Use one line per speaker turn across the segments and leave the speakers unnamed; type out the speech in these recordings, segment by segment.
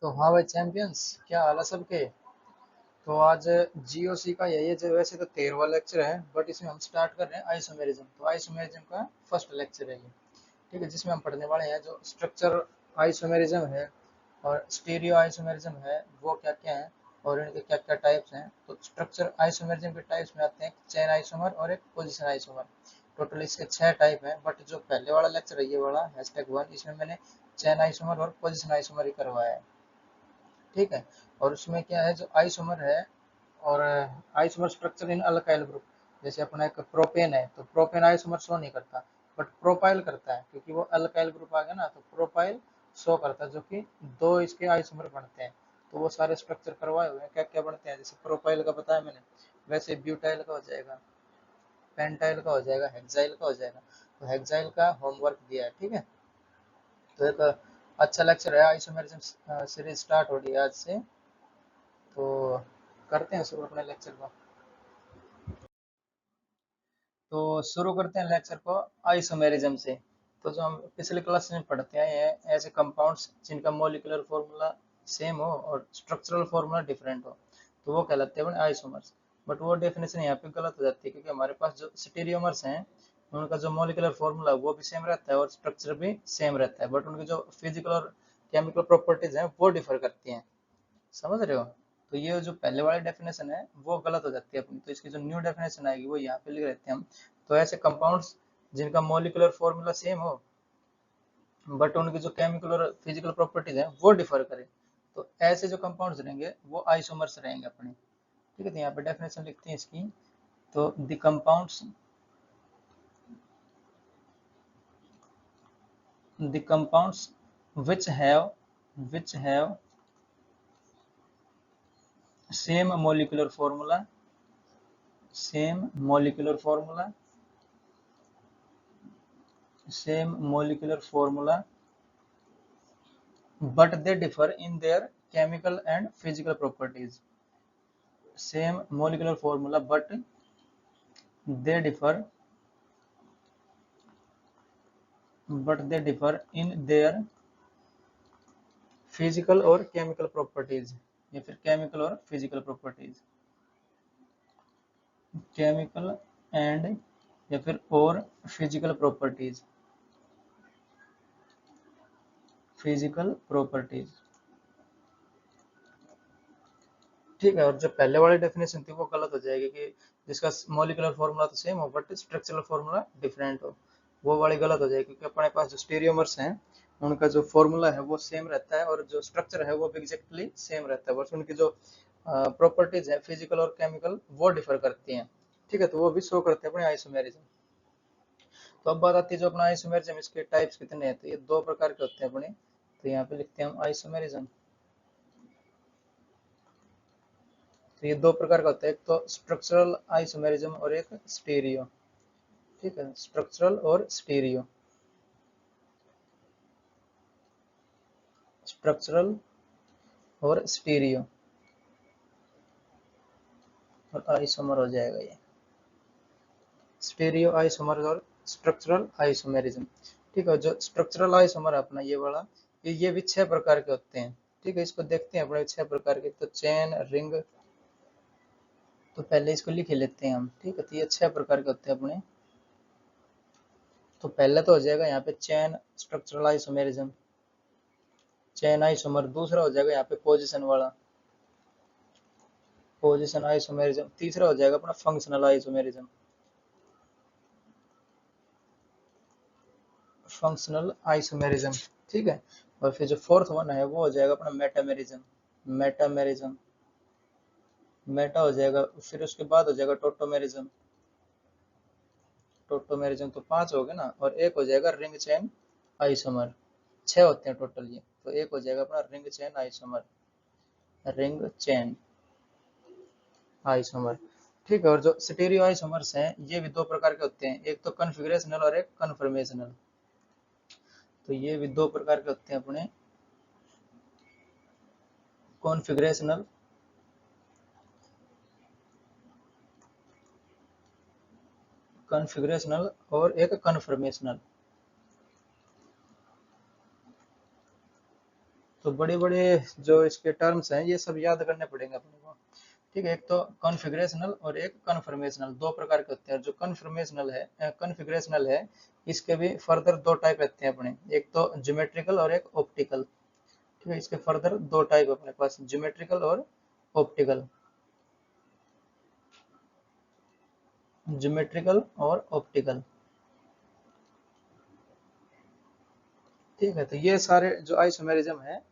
तो हाँ भाई चैंपियंस, क्या हाल है सबके। तो आज जीओसी का यही है जो वैसे तो 13वां लेक्चर है, बट इसमें हम स्टार्ट कर रहे हैं आइसोमेरिज्म। तो आइसोमेरिज्म का फर्स्ट लेक्चर है ये। ठीक है, जिसमें हम पढ़ने वाले हैं जो स्ट्रक्चर आइसोमेरिज्म है और स्टीरियो आइसोमेरिज्म है वो क्या क्या है और इनके क्या क्या टाइप्स हैं। तो स्ट्रक्चर आइसोमेरिज्म के टाइप्स में आते हैं चेन आइसोमर और एक पोजिशन आइसोमर। टोटल इसके 6 टाइप हैं, बट जो पहले वाला लेक्चर है ये वाला #1, इसमें मैंने चेन आइसोमर और पोजिशन आइसोमर ही करवाया है। ठीक है। और उसमें क्या है जो आइसोमर है और isomer structure in alkyl group. जैसे अपना एक प्रोपेन है तो प्रोपेन आइसोमर शो नहीं करता, बट प्रोपाइल करता है क्योंकि वो अल्काइल ग्रुप आ गया ना, तो प्रोपाइल शो करता है, जो कि दो इसके आइसोमर बनते हैं। तो वो सारे स्ट्रक्चर करवाए हुए हैं क्या क्या बनते हैं। जैसे प्रोपाइल का बताया मैंने, वैसे ब्यूटाइल का हो जाएगा, पेंटाइल का हो जाएगा, हेक्साइल का हो जाएगा। तो हेक्साइल का होमवर्क दिया है। ठीक है। तो एक अच्छा लेक्चर है, आइसोमेरिज्म सीरीज स्टार्ट हो रही है आज से। तो करते हैं शुरू अपने लेक्चर को। तो शुरू करते हैं लेक्चर को आइसोमेरिज्म से। तो जो हम पिछले क्लास में पढ़ते आए हैं, ऐसे कंपाउंड्स जिनका मॉलिक्यूलर फॉर्मूला सेम हो और स्ट्रक्चरल फॉर्मूला डिफरेंट हो, तो वो कहलाते हैं आइसोमर्स। बट वो डेफिनेशन यहाँ पे गलत हो जाती है, क्योंकि हमारे पास जो स्टीरियोमर्स हैं उनका जो मॉलिक्यूलर फॉर्मूला वो भी सेम रहता है और स्ट्रक्चर भी सेम रहता है, बट उनकी जो फिजिकल और केमिकल प्रॉपर्टीज हैं वो डिफर करती हैं। समझ रहे हो। तो ये जो पहले वाली डेफिनेशन है वो गलत हो जाती है अपनी, तो इसकी जो न्यू डेफिनेशन आएगी वो यहाँ पे लिख लेते हैं हम। तो ऐसे कंपाउंड्स जिनका मॉलिक्यूलर फॉर्मूला सेम हो बट उनकी जो केमिकल और फिजिकल प्रॉपर्टीज है वो डिफर करे, तो ऐसे जो कंपाउंड्स रहेंगे वो आइसोमर्स रहेंगे अपने। ठीक है, तो यहाँ पे डेफिनेशन लिखते हैं इसकी। तो the compounds which have same molecular formula same molecular formula same molecular formula but they differ in their chemical and physical properties. Same molecular formula but they differ in their physical और chemical properties, या फिर chemical और physical properties, chemical and या फिर और physical properties। ठीक है। और जो पहले वाली डेफिनेशन थी वो गलत हो जाएगी कि जिसका मॉलिक्यूलर फॉर्मूला तो सेम हो बट स्ट्रक्चरल फॉर्मूला डिफरेंट हो, वो वाली गलत हो जाएगी, क्योंकि अपने पास जो स्टीरियोमर्स हैं उनका जो फॉर्मूला है वो सेम रहता है और जो स्ट्रक्चर है वो भी एग्जैक्टली सेम रहता है, बस उनकी जो प्रॉपर्टीज है फिजिकल और केमिकल वो डिफर करती हैं। ठीक है, तो वो भी शो करते हैं अपने आइसोमेरिज्म। तो अब बात आती है जो अपना आइसोमेरिज्म, इसके टाइप्स कितने हैं। तो ये दो प्रकार के होते हैं अपने। तो यहाँ पे लिखते हैं हम आइसोमेरिज्म। तो ये दो प्रकार का होता है, एक तो स्ट्रक्चरल आइसोमेरिज्म और एक स्टीरियो। ठीक है, स्ट्रक्चरल और स्टीरियो। स्ट्रक्चरल और स्टीरियो और आइसोमर हो जाएगा ये। स्टीरियो आइसोमर और स्ट्रक्चरल आइसोमेरिज्म। ठीक है, जो स्ट्रक्चरल आइसोमर है अपना ये वाला, ये भी 6 प्रकार के होते हैं। ठीक है, इसको देखते हैं अपने 6 प्रकार के। तो चेन, रिंग, तो पहले इसको लिख लेते हैं हम। ठीक है, तो ये 6 प्रकार के होते हैं अपने। तो पहले तो हो जाएगा यहाँ पे chain structural isomerism, chain isomer. दूसरा हो जाएगा यहाँ पे पोजिशन वाला, पोजिशन आइसोमेरिज्म। तीसरा हो जाएगा अपना फंक्शनल आइसोमेरिज्म, फंक्शनल आइसोमेरिज्म। ठीक है। और फिर जो फोर्थ वन है वो हो जाएगा अपना मेटामेरिज्म, मेटामेरिज्म। मेटा हो जाएगा, फिर उसके बाद हो जाएगा टोटोमेरिज्म, टोटोमेरिज्म। तो 5 हो गए ना, और एक हो जाएगा रिंग चेन आइसोमर। 6 होते हैं टोटल ये। तो एक हो जाएगा अपना ring chain isomer, ring chain isomer. ठीक है। और जो स्टीरियो आइसोमर्स हैं ये भी 2 प्रकार के होते हैं, एक तो कन्फिग्रेशनल और एक कन्फर्मेशनल। तो ये भी 2 प्रकार के होते हैं अपने, कॉन्फ़िगरेशनल कन्फिग्रेशनल और एक कन्फर्मेशनल। तो बड़े बड़े जो इसके टर्म्स हैं ये सब याद करने पड़ेंगे अपने को। ठीक है, एक तो कॉन्फ़िगरेशनल और एक कन्फर्मेशनल, दो प्रकार के होते हैं। जो कॉन्फ़िगरेशनल है इसके भी फर्दर दो टाइप रहते हैं अपने, एक तो ज्योमेट्रिकल और एक ऑप्टिकल। ठीक है, इसके फर्दर दो टाइप अपने पास, ज्योमेट्रिकल और ऑप्टिकल। ज्योमेट्रिकल और ऑप्टिकल। ठीक है, तो ये सारे जो आइसोमेरिज्म है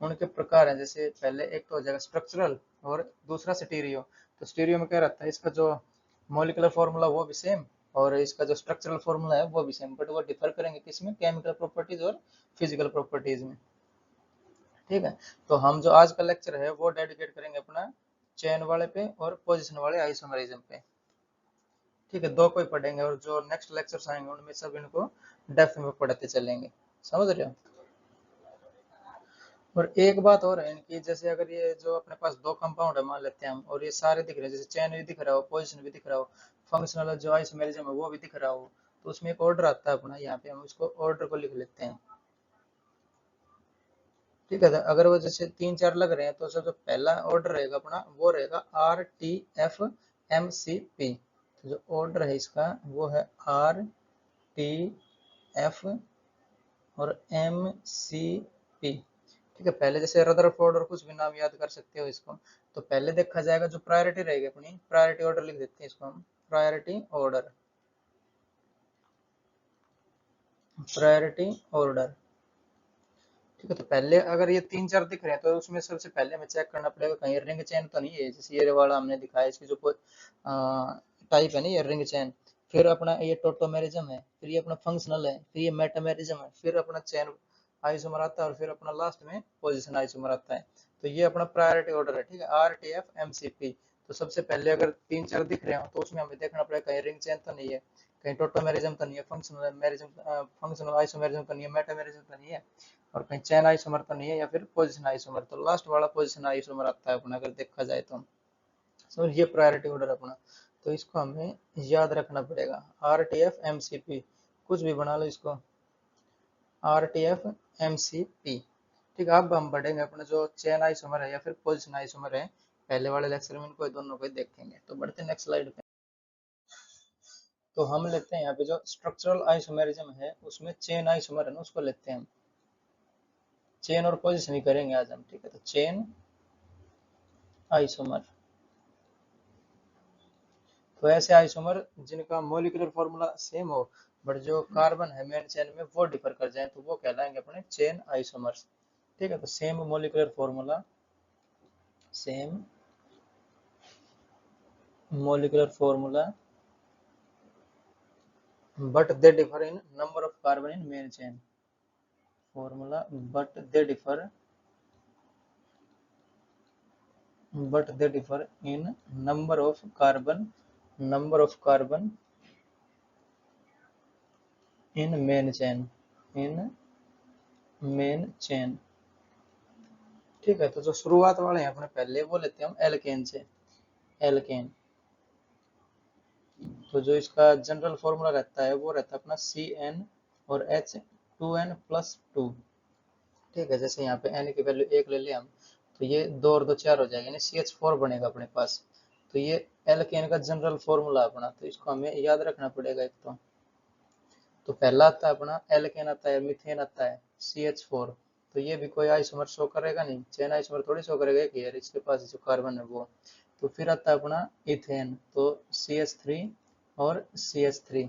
उनके प्रकार हैं। जैसे पहले एक तो हो जाएगा स्ट्रक्चरल और दूसरा स्टीरियो। तो स्टीरियो में क्या रहता है, इसका जो मॉलिक्यूलर फॉर्मूला वो भी सेम और इसका जो स्ट्रक्चरल फॉर्मूला है वो भी सेम, बट वो डिफर करेंगे किसमें, केमिकल प्रॉपर्टीज और फिजिकल प्रॉपर्टीज में। ठीक है, तो हम जो आज का लेक्चर है वो डेडिकेट करेंगे अपना चेन वाले पे और पोजिशन वाले आइसोमेरिज्म पे। ठीक है, दो को ही पढ़ेंगे और जो नेक्स्ट लेक्चर्स आएंगे उनमें सब इनको डेप्थ में पढ़ते चलेंगे। समझ रहे हो। और एक बात और है इनकी, जैसे अगर ये जो अपने पास दो कंपाउंड है मान लेते हैं हम, और ये सारे दिख रहे हैं, जैसे चेन भी दिख रहा हो, पोजीशन भी दिख रहा हो, फंक्शनल जो आइसोमेरिज्म है वो भी दिख रहा हो, तो उसमें एक ऑर्डर आता है अपना, यहाँ पे हम इसको ऑर्डर को लिख लेते हैं। ठीक है, तो अगर वो जैसे तीन चार लग रहे हैं तो सबसे पहला ऑर्डर रहेगा अपना वो रहेगा RTFMCP। तो जो ऑर्डर है इसका वो है RTF और MCP। ठीक है, पहले जैसे रदरफोर्ड और कुछ भी नाम याद कर सकते हो इसको। तो पहले देखा जाएगा जो प्रायोरिटी रहेगी अपनी, प्रायोरिटी ऑर्डर लिख देते हैं इसको हम, प्रायोरिटी ऑर्डर। Priority order. ठीक है, तो पहले अगर ये तीन चार दिख रहे हैं तो उसमें सबसे पहले हमें चेक करना पड़ेगा कहीं रिंग चेन तो नहीं है, जैसे ये वाला हमने दिखाया, इसकी जो टाइप है ना ये रिंग चेन। फिर अपना ये टोटोमेरिज्म है, फिर ये अपना फंक्शनल है, फिर ये मेटामेरिज्म है, फिर अपना चेन आइसोमर आता है और फिर अपना लास्ट में पोजिशन आइसोमर आता है। तो ये अपना प्रायोरिटी ऑर्डर है। ठीक है, RTFMCP। तो सबसे पहले अगर तीन चार दिख रहे हो तो उसमें हमें देखना पड़ेगा कहीं रिंग चेन तो नहीं है, कहीं टोटोमेरिज्म तो नहीं है, फंक्शनल आइसोमेरिज्म तो नहीं है, मेटामेरिज्म तो नहीं है, और कहीं चेन आइसोमर तो नहीं है, या फिर पोजिशन आइसोमर। तो लास्ट वाला पोजिशन आइसोमर आता है अपना अगर देखा जाए तो। सो ये प्रायोरिटी ऑर्डर अपना, तो इसको हमें याद रखना पड़ेगा। RTFMCP कुछ भी बना लो इसको, RTFMCP। ठीक है, अब हम बढ़ेंगे अपना जो चेन आइसोमर है या फिर पोजिशन आइसोमर है, पहले वाले लेक्चर में इनको दोनों को देखेंगे। तो बढ़ते हैं नेक्स्ट स्लाइड पे। तो हम लेते हैं यहाँ पे जो स्ट्रक्चरल आइसोमेरिज्म है उसमें चेन आइसोमर है ना उसको लेते हैं हम, चेन और पोजिशन ही करेंगे आज हम। ठीक है, तो चेन आइसोमर। तो ऐसे आइसोमर जिनका मॉलिक्यूलर फॉर्मूला सेम हो बट जो कार्बन है मेन चेन में वो डिफर कर जाए तो वो कहलाएंगे अपने चेन आइसोमर्स। ठीक है, तो same molecular formula, same molecular formula but they differ in number of carbon in main chain formula, but they differ in number of carbon in main chain। ठीक है, तो जो शुरुआत वाले हैं अपने पहले वो लेते हैं हम एल्केन से, एल्केन। तो जो इसका जनरल फॉर्मूला रहता है वो रहता है अपना CN और H2N+2। ठीक है, जैसे यहाँ पे N की वैल्यू एक ले लिया हम तो ये दो और दो चार हो जाएगा, यानी CH4 बनेगा अपने पास। तो ये एल्केन का जनरल फॉर्मूला अपना, तो इसको हमें याद रखना पड़ेगा एक तो पहला आता है अपना एल्केन आता है, मिथेन आता है CH4। तो ये भी कोई आइसोमर शो करेगा नहीं, चेन आइसोमर थोड़ी शो करेगा कि यार इसके पास जो कार्बन है वो। तो फिर आता है अपना इथेन, तो CH3 और CH3।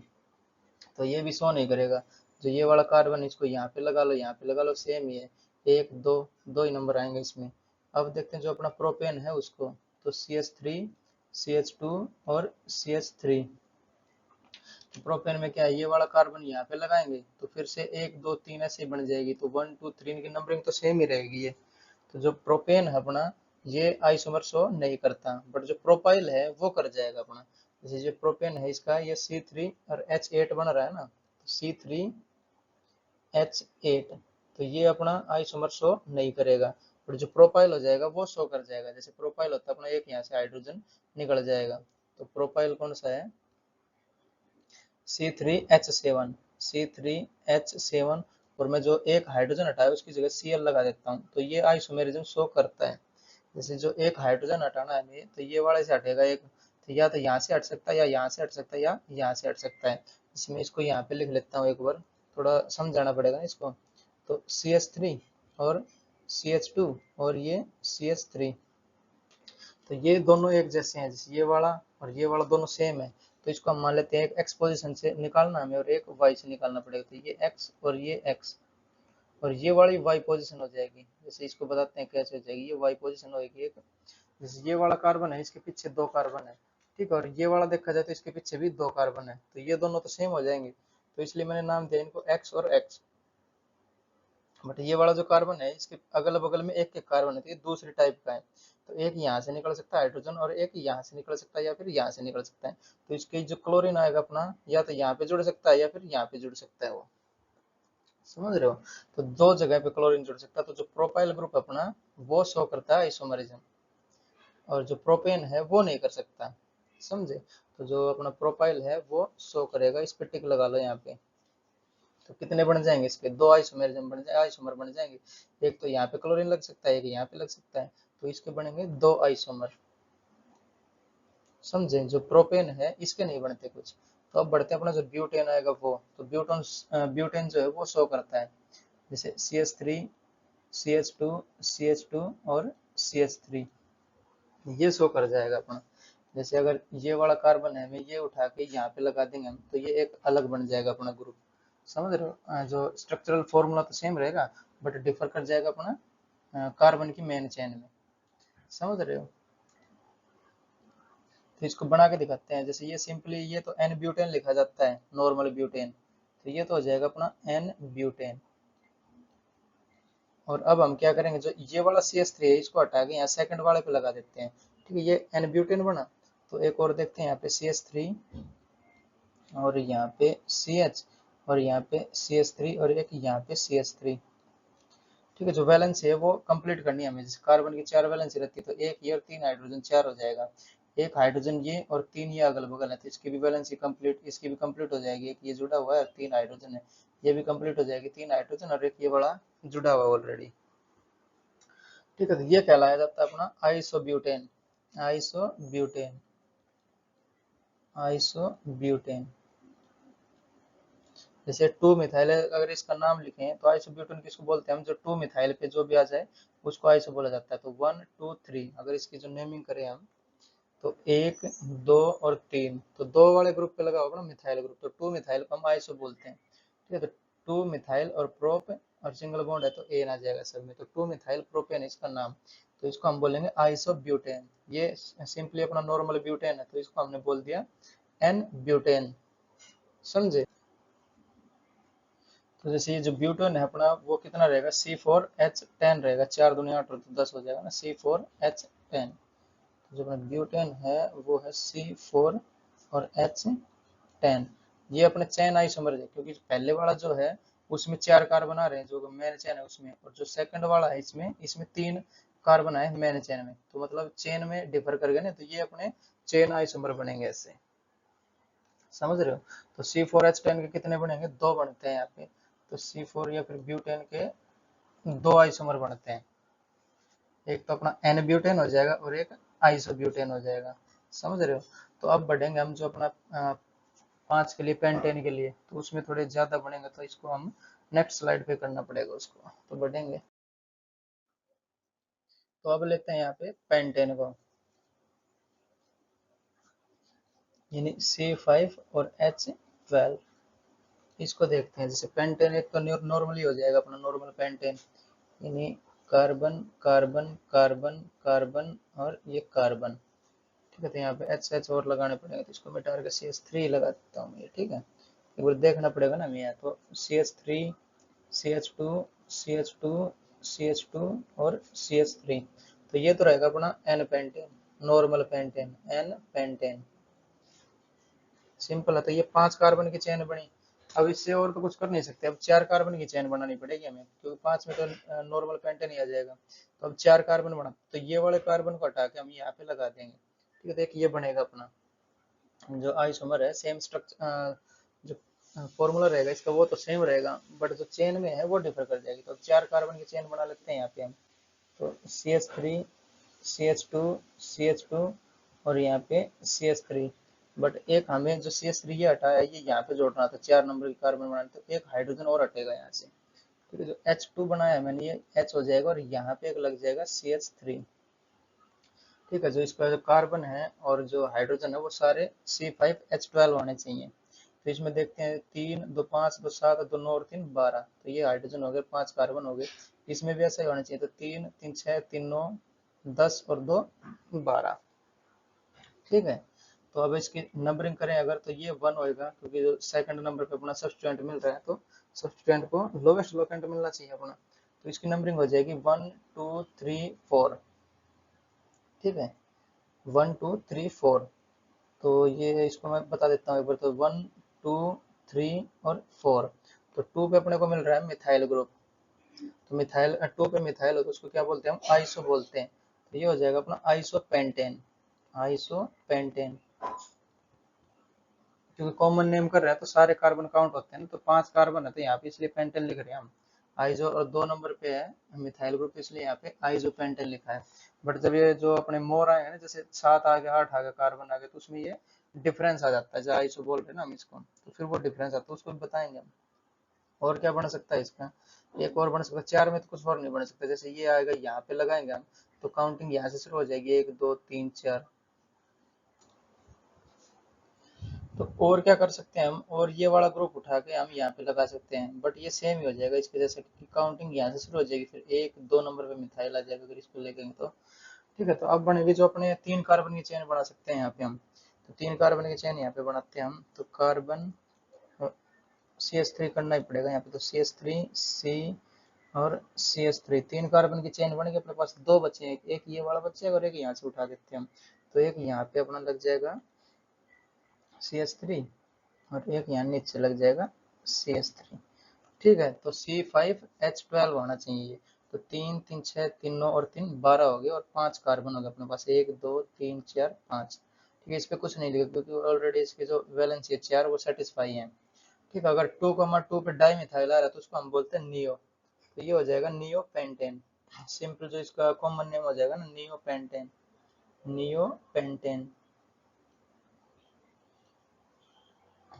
तो ये भी शो नहीं करेगा, जो ये वाला कार्बन इसको यहाँ पे लगा लो, यहाँ पे लगा लो, सेम ही है, एक दो दो ही नंबर आएंगे इसमें। अब देखते हैं जो अपना प्रोपेन है उसको, तो CH3 CH2 और CH3। प्रोपेन में क्या है, ये वाला कार्बन यहाँ पे लगाएंगे तो फिर से एक दो तीन ऐसे बन जाएगी, तो 1 2 3 की नंबरिंग तो सेम ही रहेगी ये। तो जो प्रोपेन है अपना ये आइसोमर शो नहीं करता, बट जो प्रोपाइल है वो कर जाएगा अपना। जैसे जो प्रोपेन है इसका ये C3 और H8 बन रहा है ना, तो C3H8, तो ये अपना आइसोमर शो नहीं करेगा, और जो प्रोपाइल हो जाएगा वो शो कर जाएगा। जैसे प्रोपाइल होता है अपना एक यहाँ से हाइड्रोजन निकल जाएगा, तो प्रोपाइल कौन सा है, C3H7, C3H7 और मैं जो एक हाइड्रोजन हटाया उसकी जगह Cl लगा देता हूँ, तो ये आइसोमेरिज्म शो करता है। जैसे जो एक हाइड्रोजन हटाना है हमें, तो ये वाले से हटेगा एक, तो या तो यहाँ से हट सकता है, या यहाँ से हट सकता है, या यहाँ से हट सकता है। इसमें इसको यहाँ पे लिख लेता हूँ एक बार, थोड़ा समझाना पड़ेगा इसको। तो CH3 और CH2 और ये CH3, तो ये दोनों एक जैसे हैं, जैसे ये वाला और ये वाला दोनों सेम है। तो इसको हम मान लेते हैं एक एक्स पोजीशन से निकालना हमें और एक वाई से निकालना पड़ेगा, तो ये एक्स और ये एक्स, और ये वाली वाई पोजीशन हो जाएगी। जैसे इसको बताते हैं कैसे हो जाएगी, ये वाई पोजीशन होगी एक, जैसे ये वाला कार्बन है इसके पीछे दो कार्बन है, ठीक है, और ये वाला देखा जाए तो इसके पीछे भी दो कार्बन है, तो ये दोनों तो सेम हो जाएंगे, तो इसलिए मैंने नाम दिया इनको एक्स और एक्स। बट ये वाला जो कार्बन है इसके अगल बगल में एक एक कार्बन है, तो ये दूसरी टाइप का है, तो एक यहाँ से निकल सकता है हाइड्रोजन और एक यहाँ से निकल सकता है या फिर यहाँ से निकल सकता है। तो इसके जो क्लोरीन आएगा अपना, या तो यहाँ पे जुड़ सकता है या फिर यहाँ पे जुड़ सकता है, वो समझ रहे हो। तो दो जगह पे क्लोरीन जुड़ सकता है। तो जो प्रोपाइल ग्रुप अपना वो शो करता है आइसोमरिज्म, और जो प्रोपेन है वो नहीं कर सकता, समझे। तो जो अपना प्रोपाइल है वो शो करेगा, इस पे टिक लगा लो यहाँ पे। तो कितने बन जाएंगे इसके, दो आइसोमेरिज्म बन जाए, आइसोमर बन जाएंगे। एक तो यहाँ पे क्लोरीन लग सकता है, एक यहाँ पे लग सकता है, तो इसके बनेंगे दो आइसोमर, समझे। जो प्रोपेन है इसके नहीं बनते कुछ। तो अब बढ़ते हैं अपना जो ब्यूटेन आएगा वो, तो ब्यूटेन जो है वो शो करता है, जैसे CH3 CH2 CH2 और CH3, ये शो कर जाएगा अपना। जैसे अगर ये वाला कार्बन है, मैं ये उठा के यहाँ पे लगा देंगे हम, तो ये एक अलग बन जाएगा अपना ग्रुप, समझ रहे हो। जो स्ट्रक्चरल फॉर्मूला तो सेम रहेगा, बट डिफर कर जाएगा अपना कार्बन की मेन चेन में, समझ रहे हो। तो इसको बना के दिखाते हैं। जैसे ये सिंपली ये तो एन ब्यूटेन लिखा जाता है, नॉर्मल ब्यूटेन, तो ये तो हो जाएगा अपना एन ब्यूटेन। और अब हम क्या करेंगे, जो ये वाला CH3 है इसको हटा के यहाँ सेकंड वाले पे लगा देते हैं, ठीक है, ये एन ब्यूटेन बना। तो एक और देखते हैं, यहाँ पे CH3 और यहाँ पे CH और यहाँ पे CH3 और एक यहाँ पे CH3, ठीक है। जो वैलेंस है वो कंप्लीट करनी है हमें, जैसे कार्बन की 4 वैलेंस रहती है, तो एक ये और 3 हाइड्रोजन 4 हो जाएगा। एक हाइड्रोजन ये और 3 ये अगल बगल है, तो इसकी भी वैलेंसी कंप्लीट, इसकी भी कंप्लीट हो जाएगी। एक ये जुड़ा हुआ है और 3 हाइड्रोजन है, ये भी कंप्लीट हो जाएगी, 3 हाइड्रोजन और एक ये बड़ा जुड़ा हुआ है ऑलरेडी, ठीक है। तो ये कहलाया जाता है अपना आइसोब्यूटेन, आइसोब्यूटेन, आइसोब्यूटेन। जैसे 2 मिथाइल अगर इसका नाम लिखें तो आइसोब्यूटेन किसको बोलते हैं हम, जो 2 मिथाइल पे जो भी आ जाए उसको आइसो बोला जाता है। तो 1 2 3 अगर इसकी जो नेमिंग करें हम, तो 1 2 और 3, तो दो वाले ग्रुप पे लगा होगा ना मिथाइल ग्रुप, तो 2 मिथाइल को हम आइसो बोलते हैं, ठीक है। तो 2 मिथाइल और प्रोप और सिंगल बॉन्ड है तो एन आ जाएगा सब में, तो 2 मिथाइल प्रोपेन इसका नाम, तो इसको हम बोलेंगे आइसोब्यूटेन। ये सिंपली अपना नॉर्मल ब्यूटेन है, तो इसको हमने बोल दिया एन ब्यूटेन, समझे। तो जैसे ये जो ब्यूटेन है अपना वो कितना रहेगा, C4H10 रहेगा, 4 दूनी 8 और 10 हो जाएगा ना, C4H10। तो जो अपना ब्यूटेन है वो है C4 और H10। ये अपने चेन आइसोमर है, क्योंकि पहले वाला जो है उसमें 4 कार्बन आ रहे हैं जो मेन चेन है उसमें, और जो सेकंड वाला है इसमें इसमें 3 कार्बन आए मेन चेन में, तो मतलब चेन में डिफर कर गए ना, तो ये अपने चेन आइसोमर बनेंगे ऐसे, समझ रहे हो। तो C4H10 के कितने बनेंगे, दो बनते हैं यहाँ पे। तो C4 या फिर ब्यूटेन के दो आइसोमर बनते हैं, एक तो अपना एन ब्यूटेन हो जाएगा और एक आइसोब्यूटेन हो जाएगा, समझ रहे हो। तो अब बढ़ेंगे हम जो अपना 5 के लिए पेंटेन के लिए, तो उसमें थोड़े ज्यादा बढ़ेंगे, तो इसको हम नेक्स्ट स्लाइड पे करना पड़ेगा उसको, तो बढ़ेंगे। तो अब लेते हैं यहाँ पे पेंटेन को, यानी C5 और H12, इसको देखते हैं। जैसे पेंटेन एक तो नॉर्मली हो जाएगा अपना नॉर्मल पेंटेन, यानी कार्बन कार्बन कार्बन कार्बन और ये कार्बन, ठीक है। तो यहाँ पे H और लगाने पड़ेंगे, तो इसको मिटा के CH3 लगा देता हूँ ये, ठीक है। एक बार देखना पड़ेगा ना हमें यहाँ, तो CH3 CH2 CH2 CH2 और CH3, तो ये तो रहेगा अपना N pentane, normal pentane, N pentane, simple है। तो ये 5 कार्बन की चेन बनी। अब इससे और तो कुछ कर नहीं सकते, अब 4 कार्बन की चेन बनानी पड़ेगी हमें, क्योंकि 5 में तो नॉर्मल पेंटेन ही आ जाएगा। तो अब 4 कार्बन बना, तो ये वाले कार्बन को हटा के हम यहाँ पे लगा देंगे, ठीक है। तो एक ये बनेगा अपना जो आइसोमर है, सेम स्ट्रक्चर, जो फॉर्मूला रहेगा इसका वो तो सेम रहेगा, बट जो चेन में है वो डिफर कर जाएगी। तो 4 कार्बन की चेन बना लेते हैं यहाँ पे हम। तो CH3 CH2 CH2 और यहाँ पे CH3, बट एक हमें जो CH3 ये हटाया ये यहाँ पे जोड़ना था 4 नंबर की कार्बन बनाने, तो एक हाइड्रोजन और हटेगा यहाँ से। ठीक है, जो H2 बनाया है मैंने ये H हो जाएगा और यहाँ पे एक लग जाएगा CH3। ठीक है, जो इसका जो कार्बन है और जो हाइड्रोजन है वो सारे C5H12 होने चाहिए। तो इसमें देखते हैं 3 2 5 2 7 2 9 और 3 12, तो ये हाइड्रोजन हो गए, 5 कार्बन हो गए। इसमें भी ऐसा ही होना चाहिए, तो 3 3 6 3 9 10 और 2 12। ठीक है, तो अब इसकी नंबरिंग करें अगर, तो ये 1 होएगा क्योंकि जो सेकंड नंबर पे अपना सब्सटीट्यूएंट मिल रहा है, तो सब्सटीट्यूएंट को लोवेस्ट लोकेंट मिलना चाहिए अपना। तो इसकी नंबरिंग हो जाएगी 1 2 3 4। ठीक है, 1 2 3 4। तो ये इसको मैं बता देता हूँ एक बार, तो 1 2 3 और 4। तो 2 पे अपने को मिल रहा है मिथाइल ग्रुप, तो मिथाइल 2 पे मिथाइल हो तो उसको क्या बोलते हैं हम, आइसो बोलते हैं। तो ये हो जाएगा अपना आइसोपेंटेन। आइसोपेंटेन, क्योंकि कॉमन नेम कर रहे हैं तो सारे कार्बन काउंट होते हैं ना, तो 5 कार्बन है तो यहाँ पे इसलिए पेंटेन लिख रहे हैं हम। आइसो और 2 नंबर पे है मिथाइल ग्रुप, इसलिए यहाँ पे आइसोपेंटेन लिखा है। बट जब ये जो अपने मोर आए हैं ना, जैसे 7 आ गया 8 आ गया कार्बन आ गया, तो उसमें ये डिफरेंस आ जाता है, जो आइसो बोल रहे हैं ना हम इसको, तो फिर वो डिफरेंस आता है, उसको भी बताएंगे हम। और क्या बन सकता है इसका, एक और बन सकता है, 4 में तो कुछ और नहीं बन सकता। जैसे ये आएगा यहाँ पे लगाएंगे हम, तो काउंटिंग यहाँ से शुरू हो जाएगी 1 2 3 4। तो और क्या कर सकते हैं हम, और ये वाला ग्रुप उठा के हम यहाँ पे लगा सकते हैं, बट ये सेम ही हो जाएगा इसके जैसे कि काउंटिंग यहाँ से शुरू हो जाएगी, फिर 1 2 नंबर पे मिथाइल आ जाएगा अगर इस पे लेंगे तो। ठीक है, तो अब बनेगी जो अपने 3 कार्बन की चेन बना सकते हैं यहाँ पे हम। तो 3 कार्बन की चेन यहाँ पे बनाते हैं हम, तो कार्बन CH3 करना ही पड़ेगा यहाँ पे, तो CH3 C और CH3 3 कार्बन की चेन बनेगी। अपने पास 2 बचे हैं, एक ये वाला बचेगा और एक यहाँ से उठा देते हैं हम। तो एक यहाँ पे अपना लग जाएगा CH3 और एक यहाँ नीचे लग जाएगा CH3। ठीक है, तो C5H12 होना चाहिए। तो 3 3 6 3 9 और 3 12 हो गए और 5 कार्बन हो गए अपने पास, 1 2 3 4 5। ठीक है, इस पे कुछ नहीं लिखा क्योंकि ऑलरेडी इसके जो वैलेंसी है 4 वो सेटिस्फाई है। ठीक है, अगर 2,2 पे डाई मिथाइल आ रहा है तो उसको हम बोलते हैं नियो। तो ये हो जाएगा नियो पेंटेन। सिंपल जो इसका कॉमन नेम हो जाएगा ना, नियो पेंटेन। नियो पेंटेन,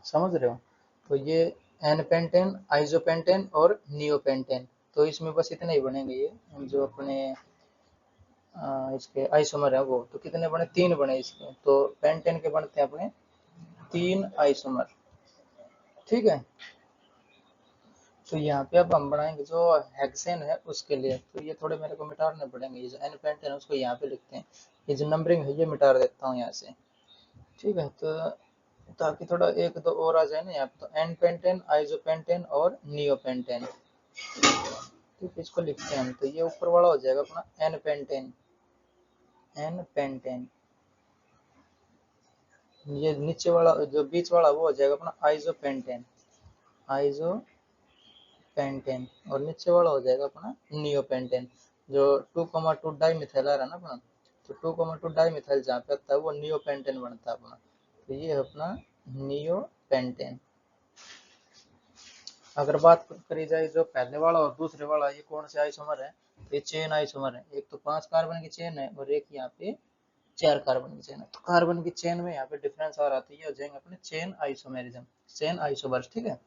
समझ रहे हो। तो ये एन पेंटेन, आइसोपेंटेन और नियोपेंटेन, तो इसमें बस इतने ही बनेंगे ये जो अपने इसके आइसोमर है वो। तो कितने बने, 3 बने इसके, तो पेंटेन के बनते हैं अपने 3 आइसोमर। ठीक है, तो यहाँ पे अब हम बनाएंगे जो हेक्सेन है उसके लिए, तो ये थोड़े मेरे को मिटाने पड़ेंगे, ये जो एन पेंटेन है उसको यहाँ पे लिखते हैं, ये जो नंबरिंग है ये मिटा देता हूँ यहाँ से। ठीक है, तो ताकि थोड़ा 1 2 और आ जाए ना यहाँ पे, तो एन पेंटेन आइसोपेंटेन और नियोपेंटेन। ठीक है, इसको लिखते हैं हम, तो ये ऊपर वाला हो जाएगा अपना एन पेंटेन। एन पेंटेन, ये नीचे वाला जो बीच वाला वो हो जाएगा अपना आइसोपेंटेन। आइसोपेंटेन, और नीचे वाला हो जाएगा अपना नियोपेंटेन। जो 2,2 डाई मिथाइल आ रहा है ना अपना, तो 2,2 डाई मिथाइल जहाँ पे आता है वो नियोपेंटेन बनता है अपना। तो ये है अपना नियोपेंटेन। अगर बात करी जाए जो पहले वाला और दूसरे वाला, ये कौन से आइसोमर है, तो ये चेन आइसोमर है। एक तो 5 कार्बन की चेन है और एक यहाँ पे 4 कार्बन की चेन है। तो कार्बन की चेन में यहाँ पे डिफरेंस आ रहा है, तो ये हो जाएंगे अपने चेन आइसोमेरिज्म, चेन आइसोमर्स। ठीक है,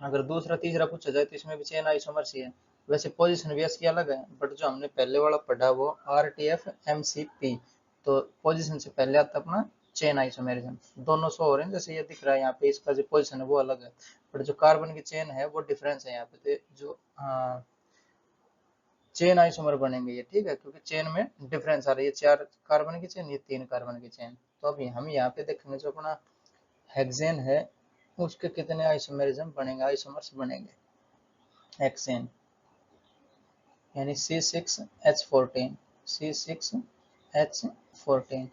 अगर दूसरा तीसरा पूछा जाए तो इसमें भी चेन आइसोमर्स ही है। वैसे पोजीशन भी इसकी अलग है, बट जो हमने पहले वाला पढ़ा वो RTF-MCP, तो पोजीशन से पहले आता अपना चेन आइसोमेरिज्म। दोनों शो हो रहे हैं, जैसे ये दिख रहा है यहाँ पे, इसका जो पोजीशन है वो अलग है, बट जो कार्बन की चेन है वो डिफरेंस है यहाँ पे। तो जो चेन आइसोमर बनेंगे ये। ठीक है, क्योंकि चेन में डिफरेंस आ रही है, 4 कार्बन की चेन, ये 3 कार्बन की चेन। तो अभी हम यहाँ पे देखेंगे जो अपना हेक्सेन है उसके कितने आइसोमेरिज्म बनेंगे, आइसोमर्स बनेंगे। हेक्सेन यानी C6H14, C6H14,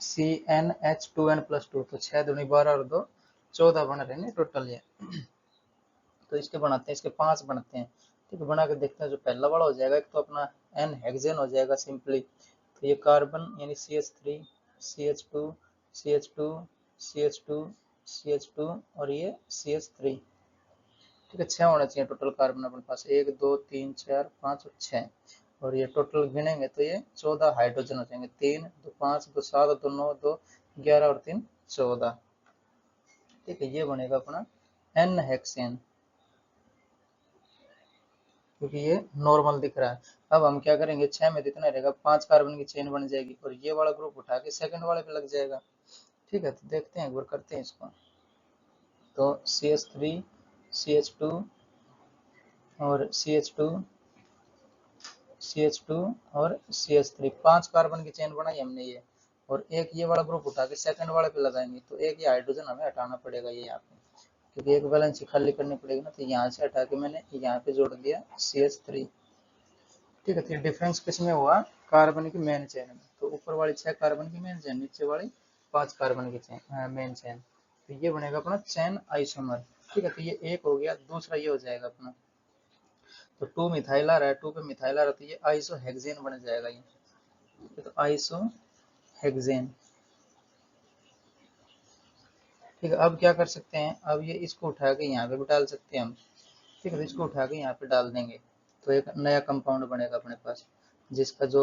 CnH2n+2, तो 6 दूनी 12 और 2 14 बन रहे हैं टोटल ये। तो इसके बनाते हैं, इसके 5 बनाते हैं। ठीक है, बना के देखते हैं। जो पहला वाला हो जाएगा एक तो अपना एन हेक्सेन हो जाएगा सिंपली, तो ये कार्बन यानी CH3 CH2 CH2 CH2 CH2 और ये CH3। ठीक है, 6 होना चाहिए टोटल कार्बन अपने पास, 1 2 3 4 5 और 6। और ये टोटल गिनेंगे तो ये 14 हाइड्रोजन हो जाएंगे। 3 2 5 2 7 2 9 2 11 और 3 14। ठीक है, ये बनेगा अपना N हेक्सेन, क्योंकि ये नॉर्मल दिख रहा है। अब हम क्या करेंगे, 6 में कितना रहेगा, 5 कार्बन की चेन बन जाएगी और ये वाला ग्रुप उठा के सेकंड वाले पे लग जाएगा। ठीक है, तो देखते हैं एक बार, करते हैं इसको। तो CH3 CH2 और CH2 CH2 और CH3, 5 कार्बन की चेन बनाई हमने ये, और एक ये वाला ग्रुप उठा के सेकंड वाले पे लगाएंगे तो एक ये हाइड्रोजन हमें हटाना पड़ेगा ये यहाँ पे, क्योंकि एक वैलेंसी खाली करनी पड़ेगी ना। तो यहाँ से हटा के मैंने यहाँ पे जोड़ दिया CH3। ठीक है, तो डिफरेंस किसमें हुआ, कार्बन की मेन चेन में। तो ऊपर वाली 6 कार्बन की मेन चेन, नीचे वाली 5 कार्बन की चेन मेन चेन। तो ये बनेगा अपना चेन आइसोमर। ठीक है, तो ये एक हो गया। दूसरा ये हो जाएगा अपना, तो 2 मिथाइल आ रहा है, 2 पे मिथाइल आ रहा है, तो ये आइसो हेक्सेन बन जाएगा ये। तो आइसो हेक्सेन। ठीक है, अब क्या कर सकते हैं, अब ये इसको उठा के यहाँ पे भी डाल सकते हैं हम। ठीक है, तो इसको उठा के यहाँ पे डाल देंगे तो एक नया कंपाउंड बनेगा अपने पास, जिसका जो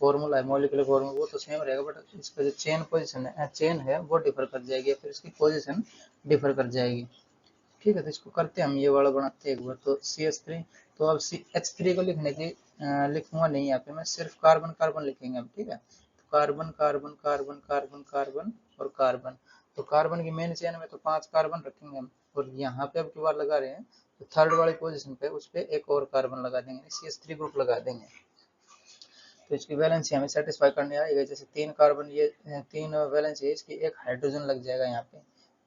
फॉर्मूला है, मॉलिक्यूलर फॉर्मूला, वो तो सेम रहेगा, बट इसका जो चेन पोजीशन है, चेन है, वो डिफर कर जाएगी, फिर इसकी पोजीशन डिफर कर जाएगी। ठीक है, तो इसको करते हैं हम, ये वाला बनाते हैं एक बार। तो CH3, तो अब CH3 को लिखने की लिखूंगा नहीं यहाँ पे मैं, सिर्फ कार्बन कार्बन लिखेंगे हम। ठीक है, तो carbon carbon carbon carbon carbon और कार्बन। तो कार्बन की मेन चेन में तो 5 कार्बन रखेंगे हम, और यहाँ पे अब की बार लगा रहे हैं तो थर्ड वाली पोजीशन पे उस पे एक और कार्बन लगा देंगे, CH3 ग्रुप लगा देंगे। तो इसकी वैलेंसी हमें सेटिस्फाई करने आएगा। जैसे 3 कार्बन, ये 3 वैलेंसी है इसकी, एक हाइड्रोजन लग जाएगा यहाँ पे।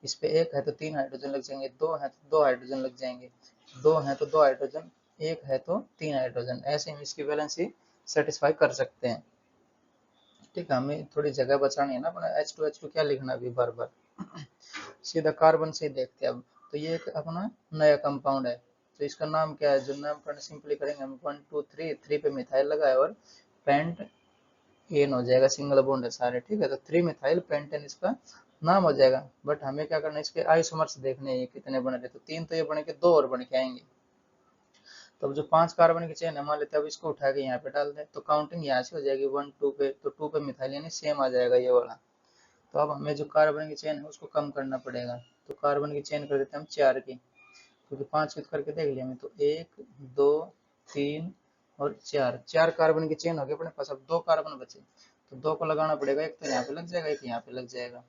इस पे 1 है तो 3 हाइड्रोजन लग जाएंगे, 2 है तो 2 हाइड्रोजन लग जाएंगे, 2 है तो 2 हाइड्रोजन, 1 है तो 3 हाइड्रोजन। ऐसे हम इसकी वैलेंसी सेटिस्फाई कर सकते हैं। ठीक है, हमें थोड़ी जगह बचानी है ना अपना, H2 क्या लिखना अभी बार बार, सीधा कार्बन से देखते हैं अब। तो ये एक अपना नया कंपाउंड है, तो इसका नाम क्या है, जो नामकरण सिंपली करेंगे हम, 1 2 3, 3 पे मिथाइल लगा है और पेंट एन हो जाएगा, सिंगल बॉन्ड है सारे। ठीक है, तो 3 मिथाइल पेंटेन इसका नाम हो जाएगा। बट हमें क्या करना है, इसके आइसोमर्स देखने हैं कितने बन रहे। तो 3 तो ये बने के, 2 और बन के आएंगे। तो अब जो 5 कार्बन की चेन है मान लेते हैं, अब इसको उठा के यहाँ पे डाल दें तो काउंटिंग यहाँ से हो जाएगी 1 2 पे, तो 2 पे मिथाइल यानी सेम आ जाएगा ये वाला। तो अब हमें जो कार्बन की चेन है उसको कम करना पड़ेगा। तो कार्बन की चेन कर देते हैं हम 4 की, क्योंकि 5 की करके देख लिया हमें। तो 1 2 3 और 4, 4 कार्बन की चेन हो गई अपने पास। अब 2 कार्बन बचे, तो 2 को लगाना पड़ेगा, एक तो यहाँ पे लग जाएगा, एक यहाँ पे लग जाएगा।